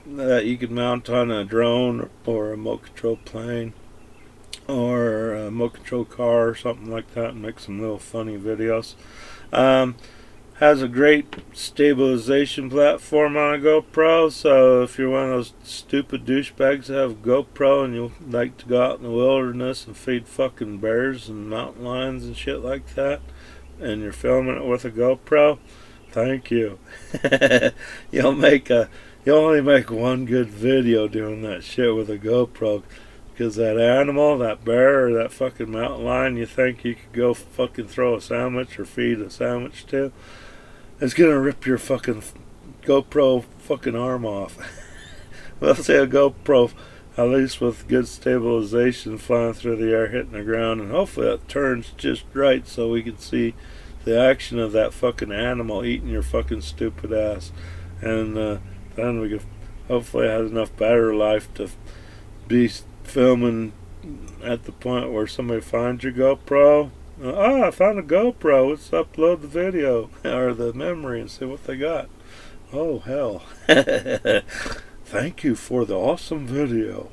S1: that you can mount on a drone or a remote control plane or a remote control car or something like that and make some little funny videos. Um, has a great stabilization platform on a GoPro, so if you're one of those stupid douchebags that have a GoPro and you like to go out in the wilderness and feed fucking bears and mountain lions and shit like that, and you're filming it with a GoPro, thank you. You'll only make one good video doing that shit with a GoPro, because that animal, that bear, or that fucking mountain lion you think you could go fucking throw a sandwich or feed a sandwich to, it's gonna rip your fucking GoPro fucking arm off. Well, say a GoPro, at least with good stabilization, flying through the air, hitting the ground, and hopefully it turns just right so we can see the action of that fucking animal eating your fucking stupid ass. And then we could hopefully have enough battery life to be filming at the point where somebody finds your GoPro. I found a GoPro. Let's upload the video or the memory and see what they got. Oh, hell. Thank you for the awesome video.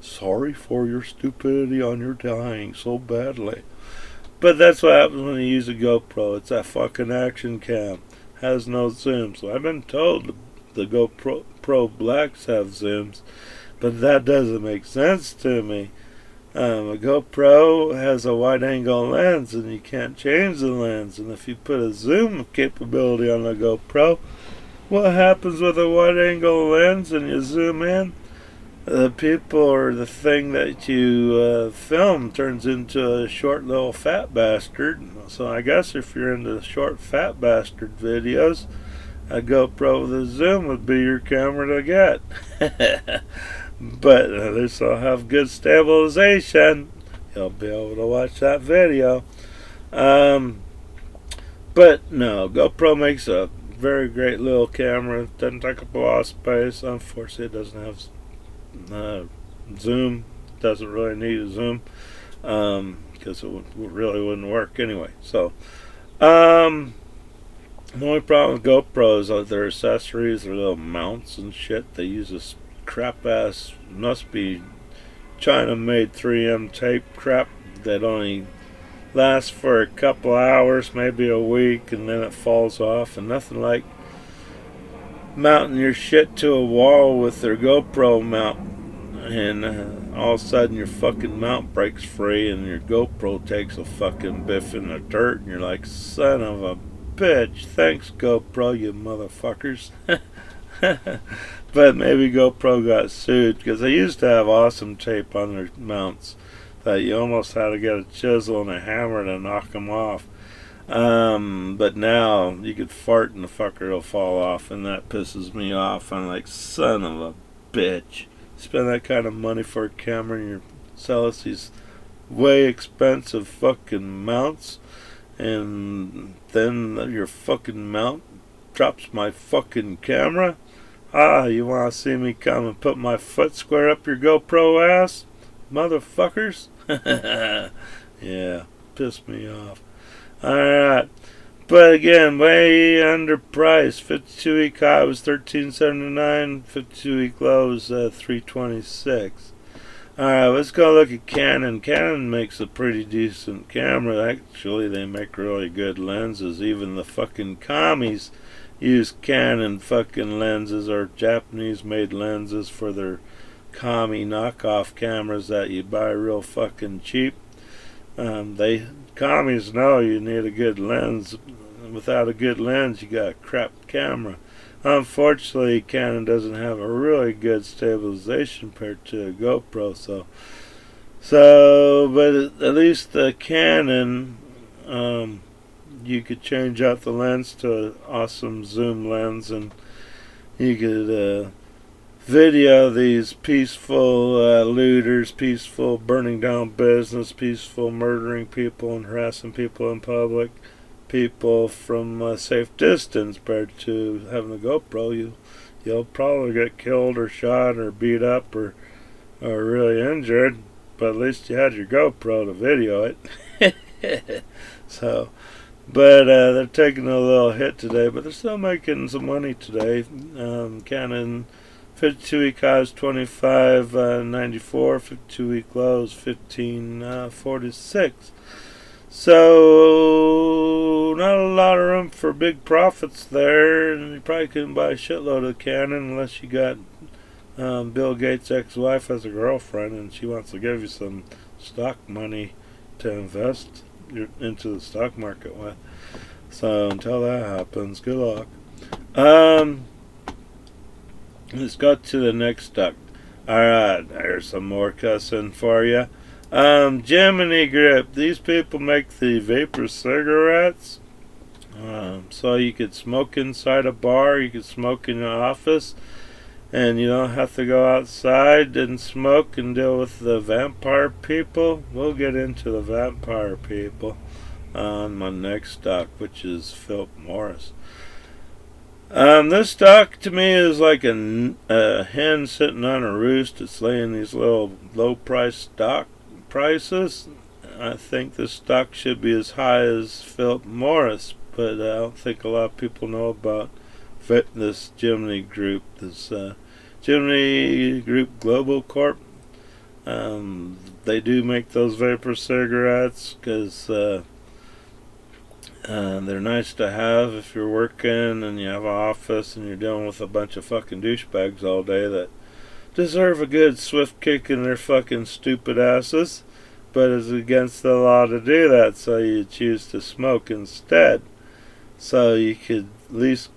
S1: Sorry for your stupidity on your dying so badly. But that's what happens when you use a GoPro. It's that fucking action cam. Has no zoom. So I've been told the GoPro Pro Blacks have zooms, but that doesn't make sense to me. A GoPro has a wide angle lens and you can't change the lens, and if you put a zoom capability on a GoPro, what happens with a wide angle lens and you zoom in? The people or the thing that you film turns into a short little fat bastard. So I guess if you're into short fat bastard videos, a GoPro with a zoom would be your camera to get. But at least I'll have good stabilization. You'll be able to watch that video. But no, GoPro makes a very great little camera. It doesn't take up a lot of space. Unfortunately, it doesn't have zoom. Doesn't really need a zoom because it really wouldn't work anyway. So the only problem with GoPros are their accessories, their little mounts and shit. They use this crap ass, must be China made 3M tape crap that only lasts for a couple hours, maybe a week, and then it falls off. And nothing like mounting your shit to a wall with their GoPro mount, and all of a sudden your fucking mount breaks free and your GoPro takes a fucking biff in the dirt, and you're like, son of a bitch, thanks GoPro, you motherfuckers. But maybe GoPro got sued because they used to have awesome tape on their mounts that you almost had to get a chisel and a hammer to knock them off. But now you could fart and the fucker will fall off, and that pisses me off. I'm like, son of a bitch. Spend that kind of money for a camera and you sell us these way expensive fucking mounts, and then your fucking mount drops my fucking camera. You want to see me come and put my foot square up your GoPro ass? Motherfuckers? Yeah, pissed me off. Alright. But again, way underpriced. 52-week high was $13.79. 52-week low was $3.26. Alright, let's go look at Canon. Canon makes a pretty decent camera. Actually, they make really good lenses. Even the fucking commies use Canon fucking lenses or Japanese made lenses for their commie knockoff cameras that you buy real fucking cheap. Commies know you need a good lens. Without a good lens you got a crap camera. Unfortunately, Canon doesn't have a really good stabilization compared to a GoPro, but at least the Canon, you could change out the lens to an awesome zoom lens, and you could video these peaceful looters, peaceful burning down business, peaceful murdering people and harassing people in public, people from a safe distance. Compared to having a GoPro, you'll probably get killed or shot or beat up or really injured, but at least you had your GoPro to video it. So, but they're taking a little hit today, but they're still making some money today. Canon 52-week high is 25.94. 52-week low is 15.46. So, not a lot of room for big profits there, and you probably couldn't buy a shitload of Canon unless you got Bill Gates' ex-wife as a girlfriend, and she wants to give you some stock money to invest into the stock market with. So, until that happens, good luck. Let's go to the next stock. Alright, there's some more cussing for you. Gemini Grip. These people make the vapor cigarettes. So you could smoke inside a bar, you could smoke in your office, and you don't have to go outside and smoke and deal with the vampire people. We'll get into the vampire people on my next stock, which is Philip Morris. This stock to me is like a hen sitting on a roost. It's laying these little low price stock prices. I think this stock should be as high as Philip Morris, but I don't think a lot of people know about this Gemini Group, this Gemini Group Global Corp. They do make those vapor cigarettes because they're nice to have if you're working and you have an office and you're dealing with a bunch of fucking douchebags all day that deserve a good swift kick in their fucking stupid asses, but it's against the law to do that, so you choose to smoke instead. So you could at least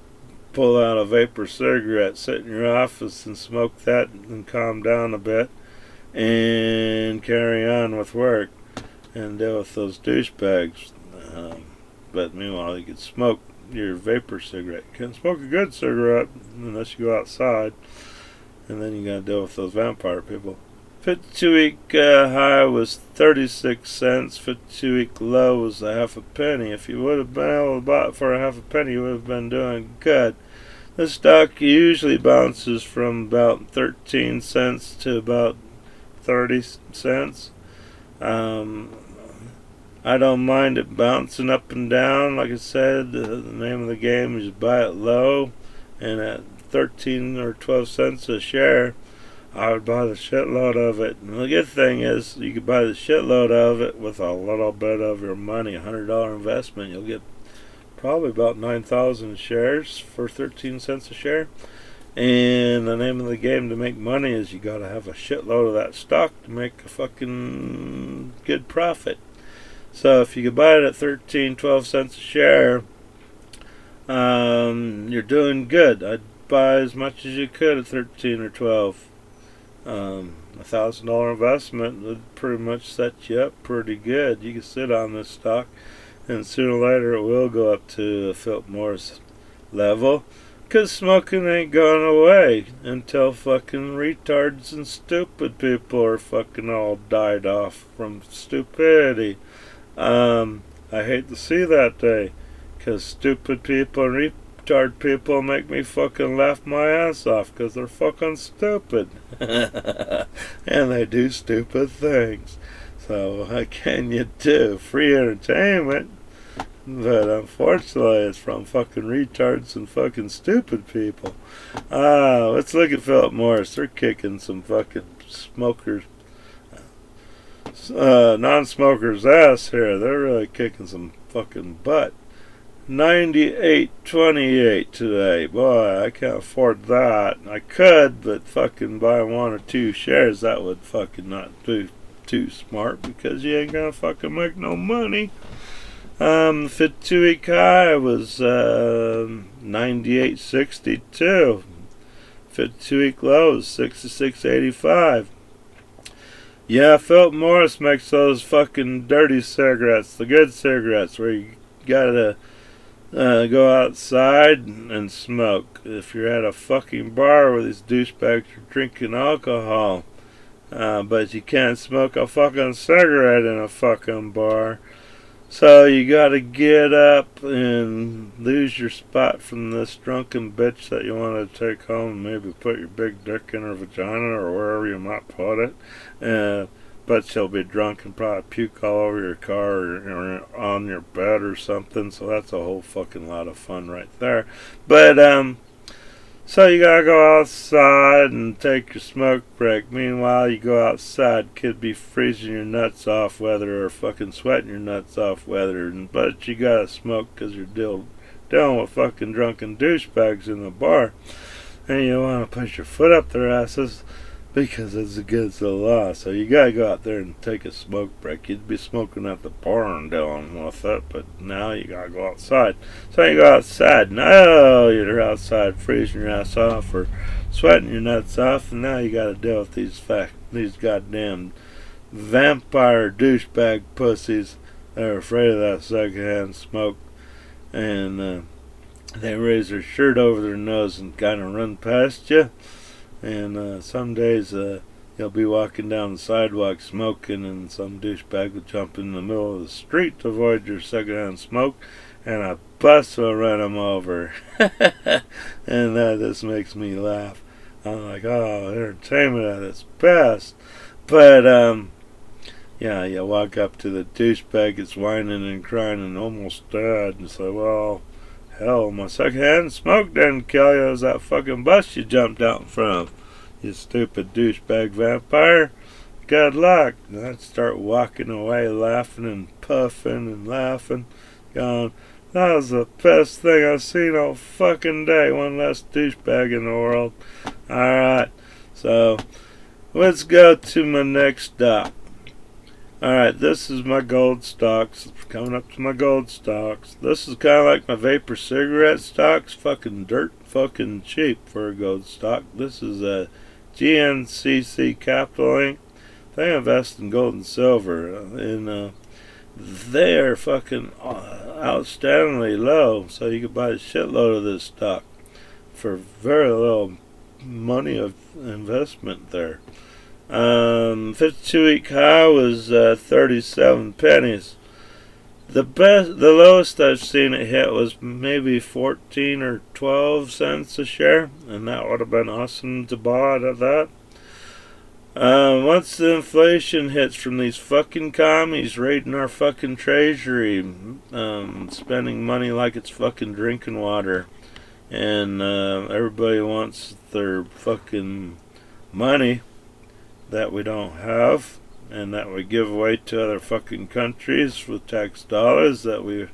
S1: pull out a vapor cigarette, sit in your office and smoke that and calm down a bit and carry on with work and deal with those douchebags. But meanwhile, you could smoke your vapor cigarette. You can't smoke a good cigarette unless you go outside. And then you gotta deal with those vampire people. 52-week high was 36 cents. 52-week low was a half a penny. If you would have been able to buy it for a half a penny, you would have been doing good. This stock usually bounces from about 13 cents to about 30 cents. I don't mind it bouncing up and down. Like I said, the name of the game is buy it low, and at 13 or 12 cents a share, I would buy the shitload of it. And the good thing is you could buy the shitload of it with a little bit of your money, $100 investment. You'll get probably about 9,000 shares for 13 cents a share. And the name of the game to make money is you gotta have a shitload of that stock to make a fucking good profit. So if you could buy it at 13, 12 cents a share, you're doing good. I'd buy as much as you could at 13 or 12. $1,000 investment would pretty much set you up pretty good. You can sit on this stock, and sooner or later it will go up to a Philip Morris level, because smoking ain't going away until fucking retards and stupid people are fucking all died off from stupidity. I hate to see that day, because stupid people and retard people make me fucking laugh my ass off, because they're fucking stupid. And they do stupid things. So what can you do? Free entertainment. But unfortunately it's from fucking retards and fucking stupid people. Let's look at Philip Morris. They're kicking some fucking smokers, non-smokers' ass here. They're really kicking some fucking butt. 98.28 today. Boy, I can't afford that. I could, but fucking buy 1 or 2 shares, that would fucking not do too smart, because you ain't gonna fucking make no money. 52-week high was 98.62. 52-week low is 66.85. Yeah, Philip Morris makes those fucking dirty cigarettes, the good cigarettes, where you gotta go outside and smoke. If you're at a fucking bar where these douchebags are drinking alcohol, but you can't smoke a fucking cigarette in a fucking bar. So you gotta get up and lose your spot from this drunken bitch that you want to take home and maybe put your big dick in her vagina or wherever you might put it. But she'll be drunk and probably puke all over your car or on your bed or something. So that's a whole fucking lot of fun right there. But So you gotta go outside and take your smoke break. Meanwhile, you go outside, could be freezing your nuts off weather or fucking sweating your nuts off weather. But you gotta smoke because you're dealing with fucking drunken douchebags in the bar. And you wanna push your foot up their asses because it's against the law. So you gotta go out there and take a smoke break. You'd be smoking at the bar and dealing with it, but now you gotta go outside. So you go outside. Now you're outside freezing your ass off or sweating your nuts off, and now you gotta deal with these goddamn vampire douchebag pussies that are afraid of that secondhand smoke, and they raise their shirt over their nose and kind of run past you. And some days you'll be walking down the sidewalk smoking, and some douchebag will jump in the middle of the street to avoid your secondhand smoke, and a bus will run him over. And that just makes me laugh. I'm like, oh, entertainment at its best. But yeah, you walk up to the douchebag, it's whining and crying and almost dead, and say, well, hell, my secondhand smoke didn't kill you. It was that fucking bus you jumped out in front of. You stupid douchebag vampire. Good luck. And I'd start walking away laughing and puffing and laughing. Going, that was the best thing I've seen all fucking day. One less douchebag in the world. Alright, so let's go to my next stop. Alright, this is my gold stocks. Coming up to my gold stocks. This is kind of like my vapor cigarette stocks. Fucking dirt fucking cheap for a gold stock. This is a GNCC Capital Inc. They invest in gold and silver. And they are fucking outstandingly low. So you can buy a shitload of this stock for very little money of investment there. 52-week high was 37 pennies. The lowest I've seen it hit was maybe 14 or 12 cents a share, and that would have been awesome to buy out of that. Once the inflation hits from these fucking commies raiding our fucking treasury, spending money like it's fucking drinking water, and everybody wants their fucking money that we don't have and that we give away to other fucking countries with tax dollars that we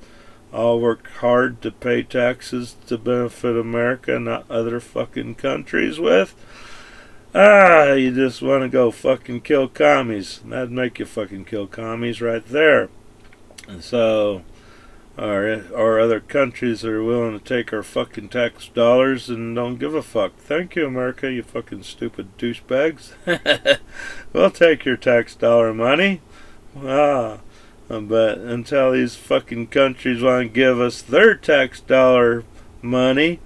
S1: all work hard to pay taxes to benefit America, not other fucking countries with. You just want to go fucking kill commies. That'd make you fucking kill commies right there. And so, or other countries that are willing to take our fucking tax dollars and don't give a fuck. Thank you, America, you fucking stupid douchebags. We'll take your tax dollar money. But until these fucking countries want to give us their tax dollar money,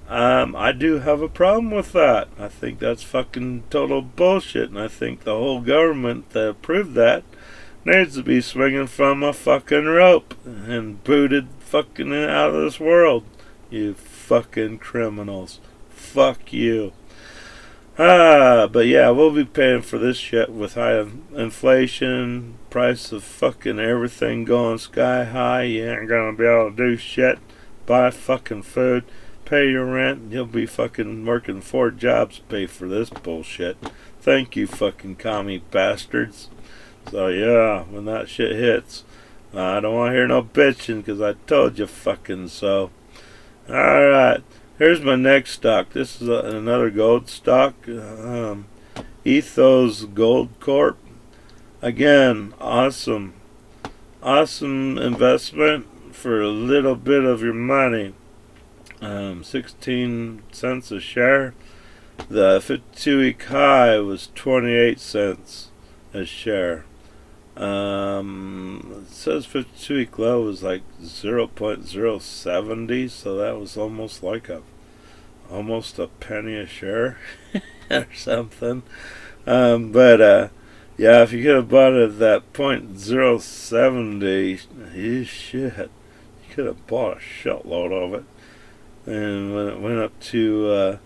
S1: I do have a problem with that. I think that's fucking total bullshit, and I think the whole government that approved that needs to be swinging from a fucking rope and booted fucking out of this world. You fucking criminals. Fuck you. But yeah, we'll be paying for this shit with high inflation, price of fucking everything going sky high. You ain't gonna be able to do shit. Buy fucking food, pay your rent, you'll be fucking working 4 jobs to pay for this bullshit. Thank you, fucking commie bastards. So yeah, when that shit hits, I don't want to hear no bitching because I told you fucking so. Alright, here's my next stock. This is another gold stock. Ethos Gold Corp. Again, awesome investment for a little bit of your money. 16 cents a share. The 52-week high was 28 cents a share. It says 52-week low was like 0.070, so that was almost a penny a share or something. Yeah, if you could have bought it at that 0.070, shit, you could have bought a shitload of it. And when it went up to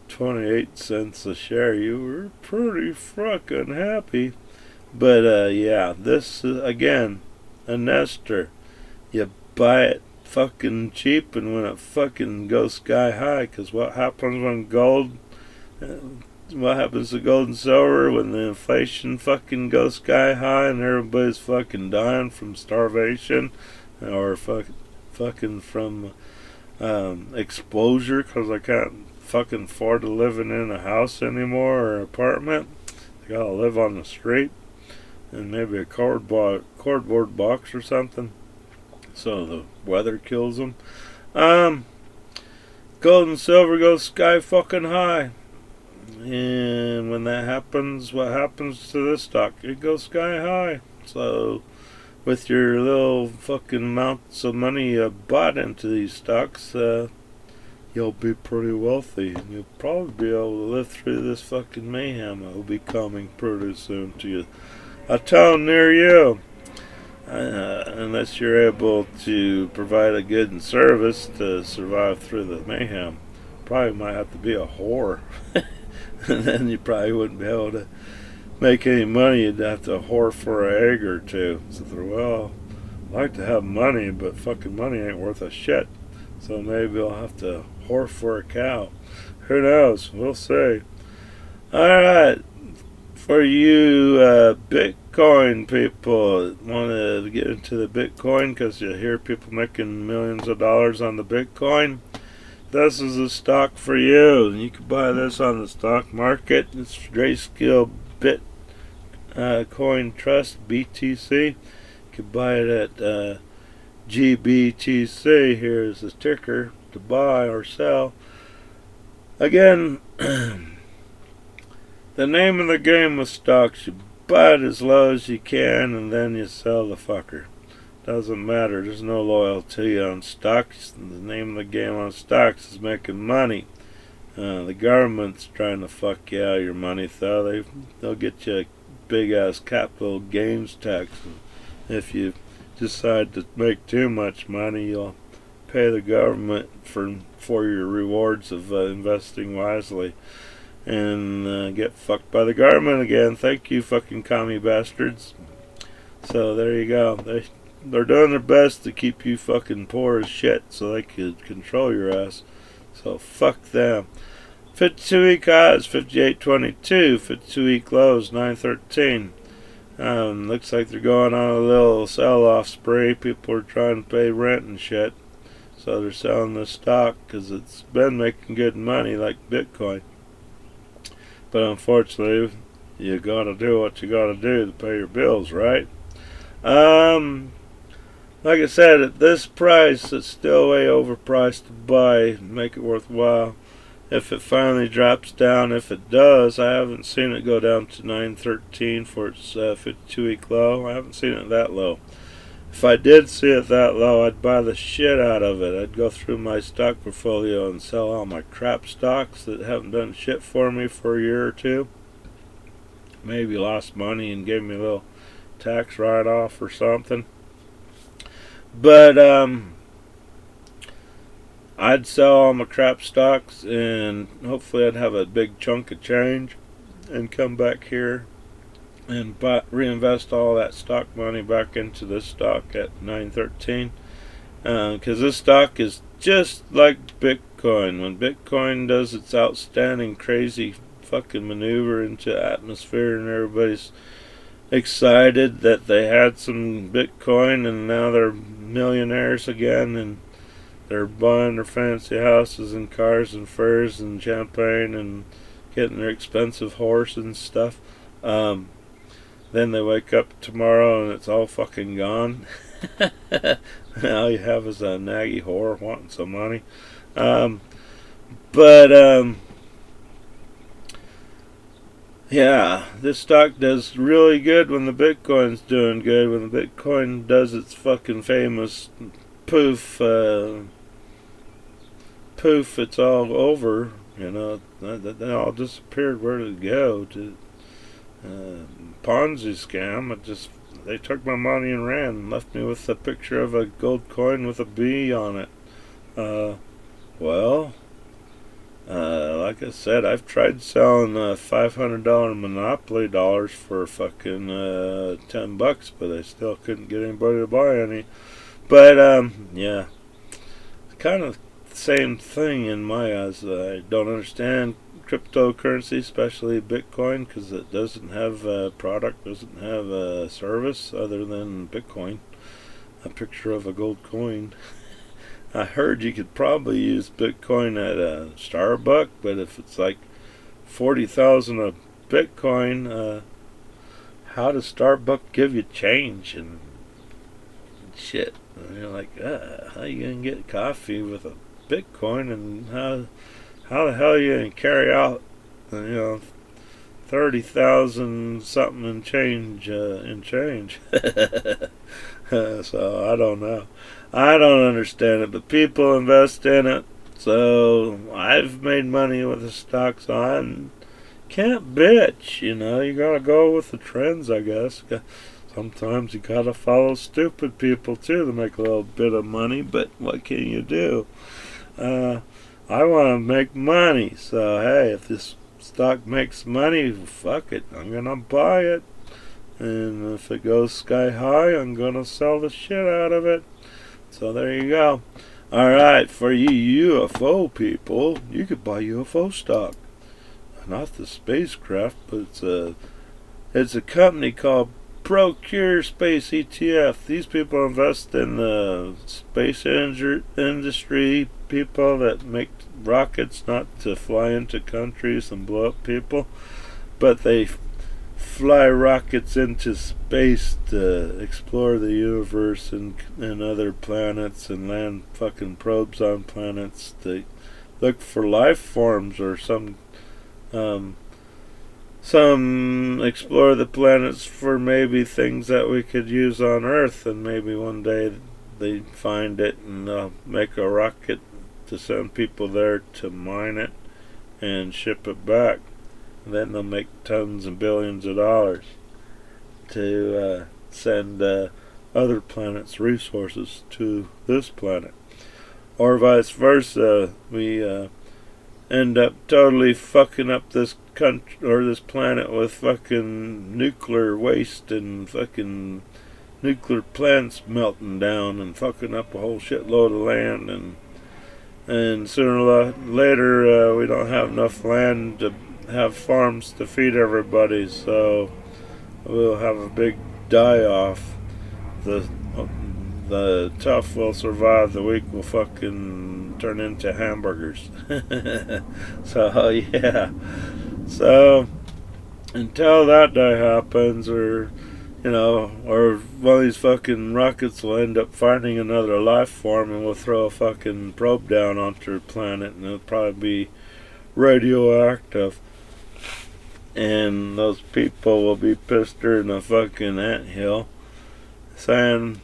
S1: 28 cents a share, you were pretty fucking happy. But yeah, this is again a nester. You buy it fucking cheap and when it fucking goes sky high. Because what happens when gold, what happens to gold and silver when the inflation fucking goes sky high and everybody's fucking dying from starvation or fucking from exposure because they can't fucking afford to living in a house anymore or an apartment. They gotta live on the street and maybe a cardboard box or something. So the weather kills them. Gold and silver goes sky fucking high. And when that happens, what happens to this stock? It goes sky high. So with your little fucking amounts of money you bought into these stocks, you'll be pretty wealthy. And you'll probably be able to live through this fucking mayhem that will be coming pretty soon to a town near you. Unless you're able to provide a good service to survive through the mayhem. Probably might have to be a whore. And then you probably wouldn't be able to make any money. You'd have to whore for an egg or two. So, well, I'd like to have money, but fucking money ain't worth a shit. So maybe I'll have to whore for a cow. Who knows? We'll see. Alright. For you Bitcoin people, want to get into the Bitcoin because you hear people making millions of dollars on the Bitcoin. This is a stock for you. You can buy this on the stock market. It's Grayscale Bitcoin Trust, BTC. You can buy it at GBTC. Here's the ticker to buy or sell. Again, the name of the game with stocks, you buy it as low as you can and then you sell the fucker. Doesn't matter, there's no loyalty on stocks. The name of the game on stocks is making money. The government's trying to fuck you out of your money, though. They'll get you a big ass capital gains tax. If you decide to make too much money, you'll pay the government for your rewards of investing wisely. And get fucked by the government again. Thank you, fucking commie bastards. So there you go. They're doing their best to keep you fucking poor as shit so they could control your ass. So fuck them. 52-week highs, 58.22. 52-week lows, 9.13. Looks like they're going on a little sell-off spree. People are trying to pay rent and shit. So they're selling this stock because it's been making good money like Bitcoin. But unfortunately, you gotta do what you gotta do to pay your bills, right? Like I said, at this price, it's still way overpriced to buy. Make it worthwhile. If it finally drops down, if it does, I haven't seen it go down to 9.13 for its 52-week low. I haven't seen it that low. If I did see it that low, I'd buy the shit out of it. I'd go through my stock portfolio and sell all my crap stocks that haven't done shit for me for a year or two. Maybe lost money and gave me a little tax write-off or something. But I'd sell all my crap stocks and hopefully I'd have a big chunk of change and come back here and reinvest all that stock money back into this stock at 9.13 because this stock is just like Bitcoin. When Bitcoin does its outstanding crazy fucking maneuver into atmosphere and everybody's excited that they had some Bitcoin and now they're millionaires again and they're buying their fancy houses and cars and furs and champagne and getting their expensive horse and stuff. Then they wake up tomorrow and it's all fucking gone. All you have is a naggy whore wanting some money. Yeah, this stock does really good when the Bitcoin's doing good. When the Bitcoin does its fucking famous poof, it's all over. You know, that all disappeared. Where did it go? To Ponzi scam. They took my money and ran and left me with a picture of a gold coin with a B on it. Like I said, I've tried selling $500 Monopoly dollars for fucking $10, but I still couldn't get anybody to buy any. But yeah, kind of the same thing in my eyes. I don't understand cryptocurrency, especially Bitcoin, because it doesn't have a product, doesn't have a service other than Bitcoin, a picture of a gold coin. I heard you could probably use Bitcoin at a Starbucks, but if it's like 40,000 a Bitcoin, how does Starbucks give you change and shit? And you're like, how you gonna get coffee with a Bitcoin, and how the hell are you gonna carry out, 30,000 something and change so I don't know. I don't understand it, but people invest in it. So I've made money with the stock, so I can't bitch. You gotta go with the trends, I guess. Sometimes you gotta follow stupid people too to make a little bit of money, but what can you do? I want to make money, so hey, if this stock makes money, fuck it, I'm gonna buy it. And if it goes sky high, I'm gonna sell the shit out of it. So there you go. Alright, for you UFO people, you could buy UFO stock. Not the spacecraft, but it's a company called Procure Space ETF. These people invest in the space industry, people that make rockets not to fly into countries and blow up people, but they fly rockets into space to explore the universe and other planets and land fucking probes on planets to look for life forms or some explore the planets for maybe things that we could use on Earth, and maybe one day they find it and make a rocket to send people there to mine it and ship it back. And then they'll make tons and billions of dollars to send other planets' resources to this planet. Or vice versa, we end up totally fucking up this country or this planet with fucking nuclear waste and fucking nuclear plants melting down and fucking up a whole shitload of land, and sooner or later we don't have enough land to have farms to feed everybody, so we'll have a big die-off. The tough will survive, the weak will fucking turn into hamburgers. So yeah, so until that day happens, or or one of these fucking rockets will end up finding another life form, and we'll throw a fucking probe down onto the planet, and it'll probably be radioactive. And those people will be pissed in a fucking anthill, saying,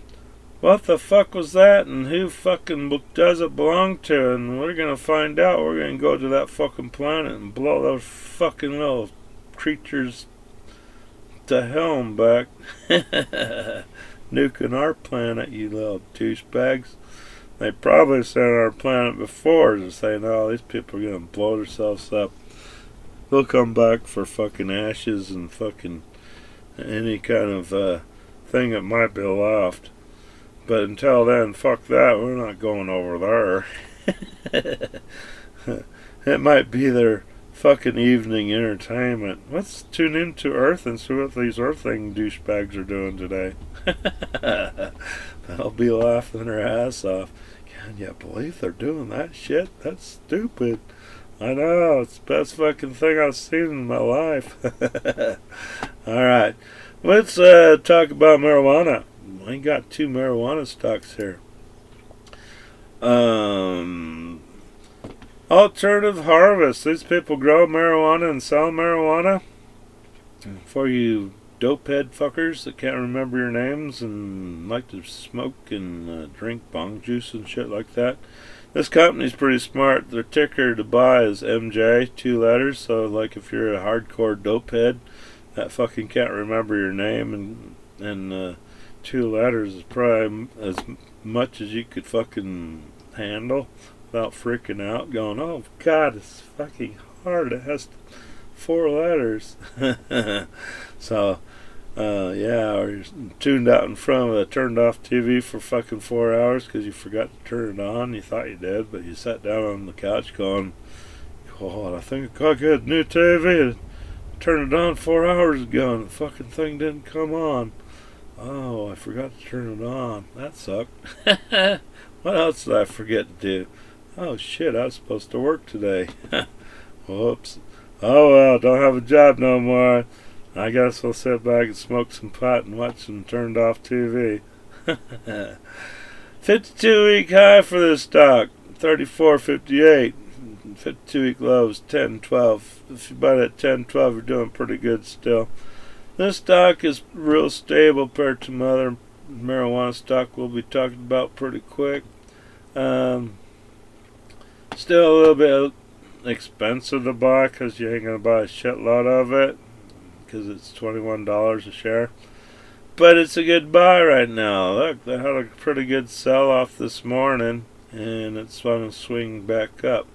S1: what the fuck was that, and who fucking does it belong to? And we're gonna find out. We're gonna go to that fucking planet and blow those fucking little creatures to hell and back. Nuking our planet, you little douchebags. They probably sent our planet before to say, no, these people are gonna blow themselves up. They'll come back for fucking ashes and fucking any kind of thing that might be left. But until then, fuck that, we're not going over there. It might be their fucking evening entertainment. Let's tune into Earth and see what these Earthling douchebags are doing today. They'll be laughing their ass off. Can you believe they're doing that shit? That's stupid. I know, it's the best fucking thing I've seen in my life. Alright, let's talk about marijuana. I got 2 marijuana stocks here. Alternative Harvest. These people grow marijuana and sell marijuana. For you dopehead fuckers that can't remember your names and like to smoke and drink bong juice and shit like that, this company's pretty smart. Their ticker to buy is MJ, 2 letters. So like if you're a hardcore dopehead that fucking can't remember your name, and 2 letters is probably as much as you could fucking handle without freaking out, going, oh god, it's fucking hard, it has 4 letters. So Yeah, or you're tuned out in front of a turned off TV for fucking 4 hours because you forgot to turn it on. You thought you did, but you sat down on the couch going, God, I think I got a new TV. Turned it on 4 hours ago and the fucking thing didn't come on. Oh, I forgot to turn it on. That sucked. What else did I forget to do? Oh shit, I was supposed to work today. Whoops. Oh well, don't have a job no more. I guess I'll sit back and smoke some pot and watch some turned off TV. 52-week high for this stock, 34.58. 52-week lows, 10.12. If you buy it at 10.12, you're doing pretty good still. This stock is real stable compared to my other marijuana stock we'll be talking about pretty quick. Still a little bit expensive to buy because you ain't going to buy a shitload of it because it's $21 a share. But it's a good buy right now. Look, they had a pretty good sell-off this morning and it's going to swing back up.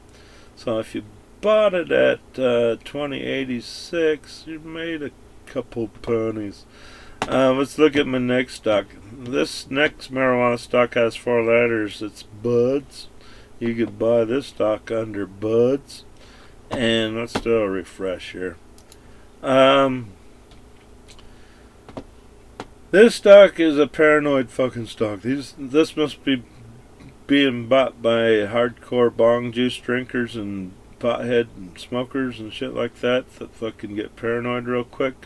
S1: So if you bought it at 20.86, you made a couple pennies. Let's look at my next stock. This next marijuana stock has 4 letters. It's Buds. You could buy this stock under Buds. And let's do a refresh here. This stock is a paranoid fucking stock. This must be being bought by hardcore bong juice drinkers and pothead and smokers and shit like that fucking get paranoid real quick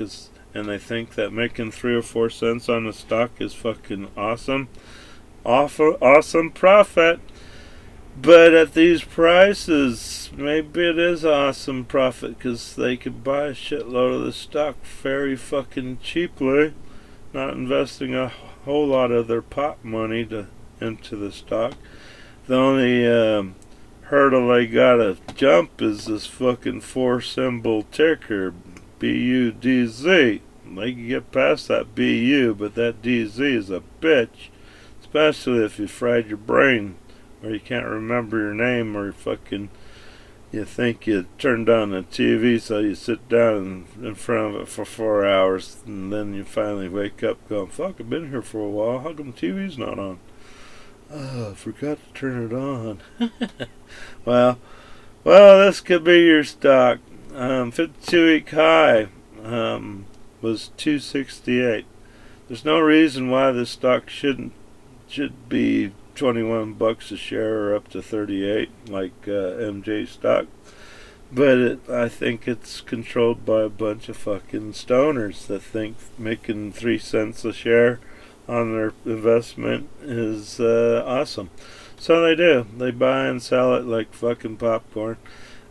S1: and they think that making 3 or 4 cents on the stock is fucking awesome. Awesome profit. But at these prices, maybe it is awesome profit because they could buy a shitload of the stock very fucking cheaply, not investing a whole lot of their pot money into the stock. The only hurdle they gotta jump is this fucking 4-symbol ticker, BUDZ. They can get past that BU, but that DZ is a bitch, especially if you fried your brain or you can't remember your name or you think you turned on the TV, so you sit down in front of it for 4 hours and then you finally wake up going, fuck, I've been here for a while, how come the TV's not on? Oh, I forgot to turn it on. well, this could be your stock. 52-week high was 268. There's no reason why this stock should be $21 a share or up to 38 like MJ stock. But I think it's controlled by a bunch of fucking stoners that think making 3 cents a share on their investment is awesome. So they do. They buy and sell it like fucking popcorn.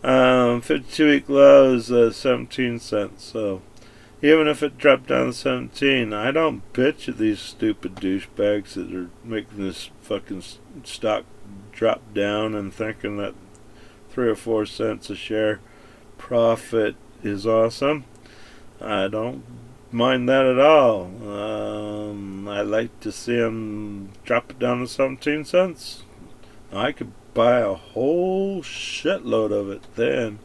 S1: 52-week low is 17 cents. So even if it dropped down to 17, I don't bitch at these stupid douchebags that are making this fucking stock drop down and thinking that 3 or 4 cents a share profit is awesome. I don't mind that at all. I like to see them drop it down to 17 cents. I could buy a whole shitload of it then.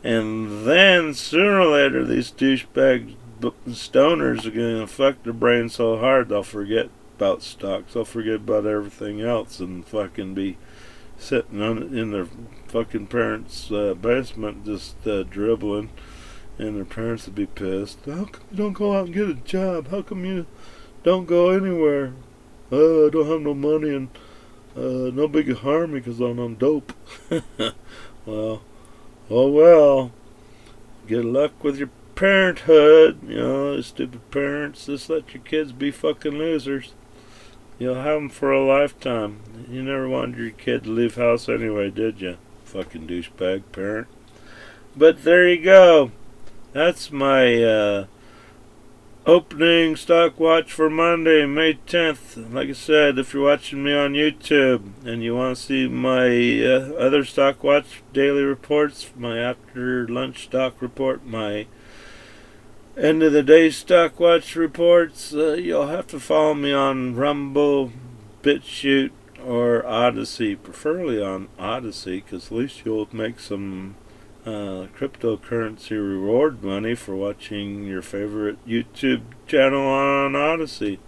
S1: And then sooner or later these douchebag stoners are going to fuck their brain so hard they'll forget about stocks. They'll forget about everything else and fucking be sitting in their fucking parents' basement just dribbling. And their parents would be pissed. How come you don't go out and get a job? How come you don't go anywhere? I don't have no money and nobody can harm me because I'm on dope. Well, oh well. Good luck with your parenthood. You know, stupid parents. Just let your kids be fucking losers. You'll have them for a lifetime. You never wanted your kid to leave house anyway, did you? Fucking douchebag parent. But there you go. That's my opening stock watch for Monday, May 10th. Like I said, if you're watching me on YouTube and you want to see my other stock watch daily reports, my after lunch stock report, my end of the day stock watch reports, you'll have to follow me on Rumble, BitChute, or Odyssey. Preferably on Odyssey, because at least you'll make some cryptocurrency reward money for watching your favorite YouTube channel on Odyssey.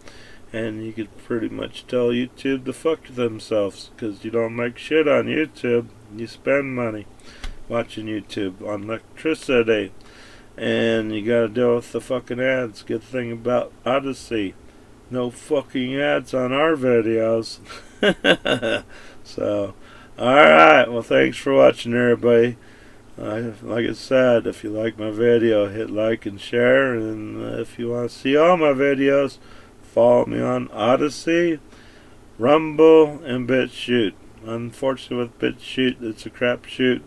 S1: And you could pretty much tell YouTube to fuck themselves, because you don't make shit on YouTube. You spend money watching YouTube on electricity. And you gotta deal with the fucking ads. Good thing about Odyssey, no fucking ads on our videos. So, alright, well, thanks for watching, everybody. Like I said, if you like my video, hit like and share. And if you want to see all my videos, follow me on Odyssey, Rumble, and BitChute. Unfortunately, with BitChute, it's a crapshoot.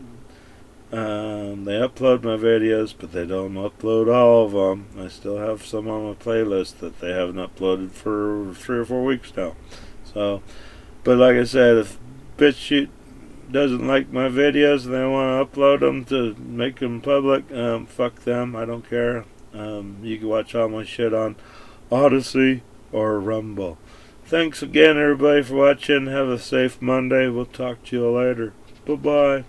S1: They upload my videos, but they don't upload all of them. I still have some on my playlist that they haven't uploaded for 3 or 4 weeks now. So, but like I said, if BitChute doesn't like my videos and they want to upload them to make them public, fuck them. I don't care. You can watch all my shit on Odyssey or Rumble. Thanks again, everybody, for watching. Have a safe Monday. We'll talk to you later. Bye-bye.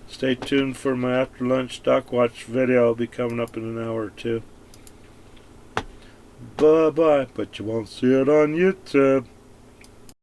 S1: Stay tuned for my after lunch stock watch video. I'll be coming up in an hour or two. Bye-bye. But you won't see it on YouTube.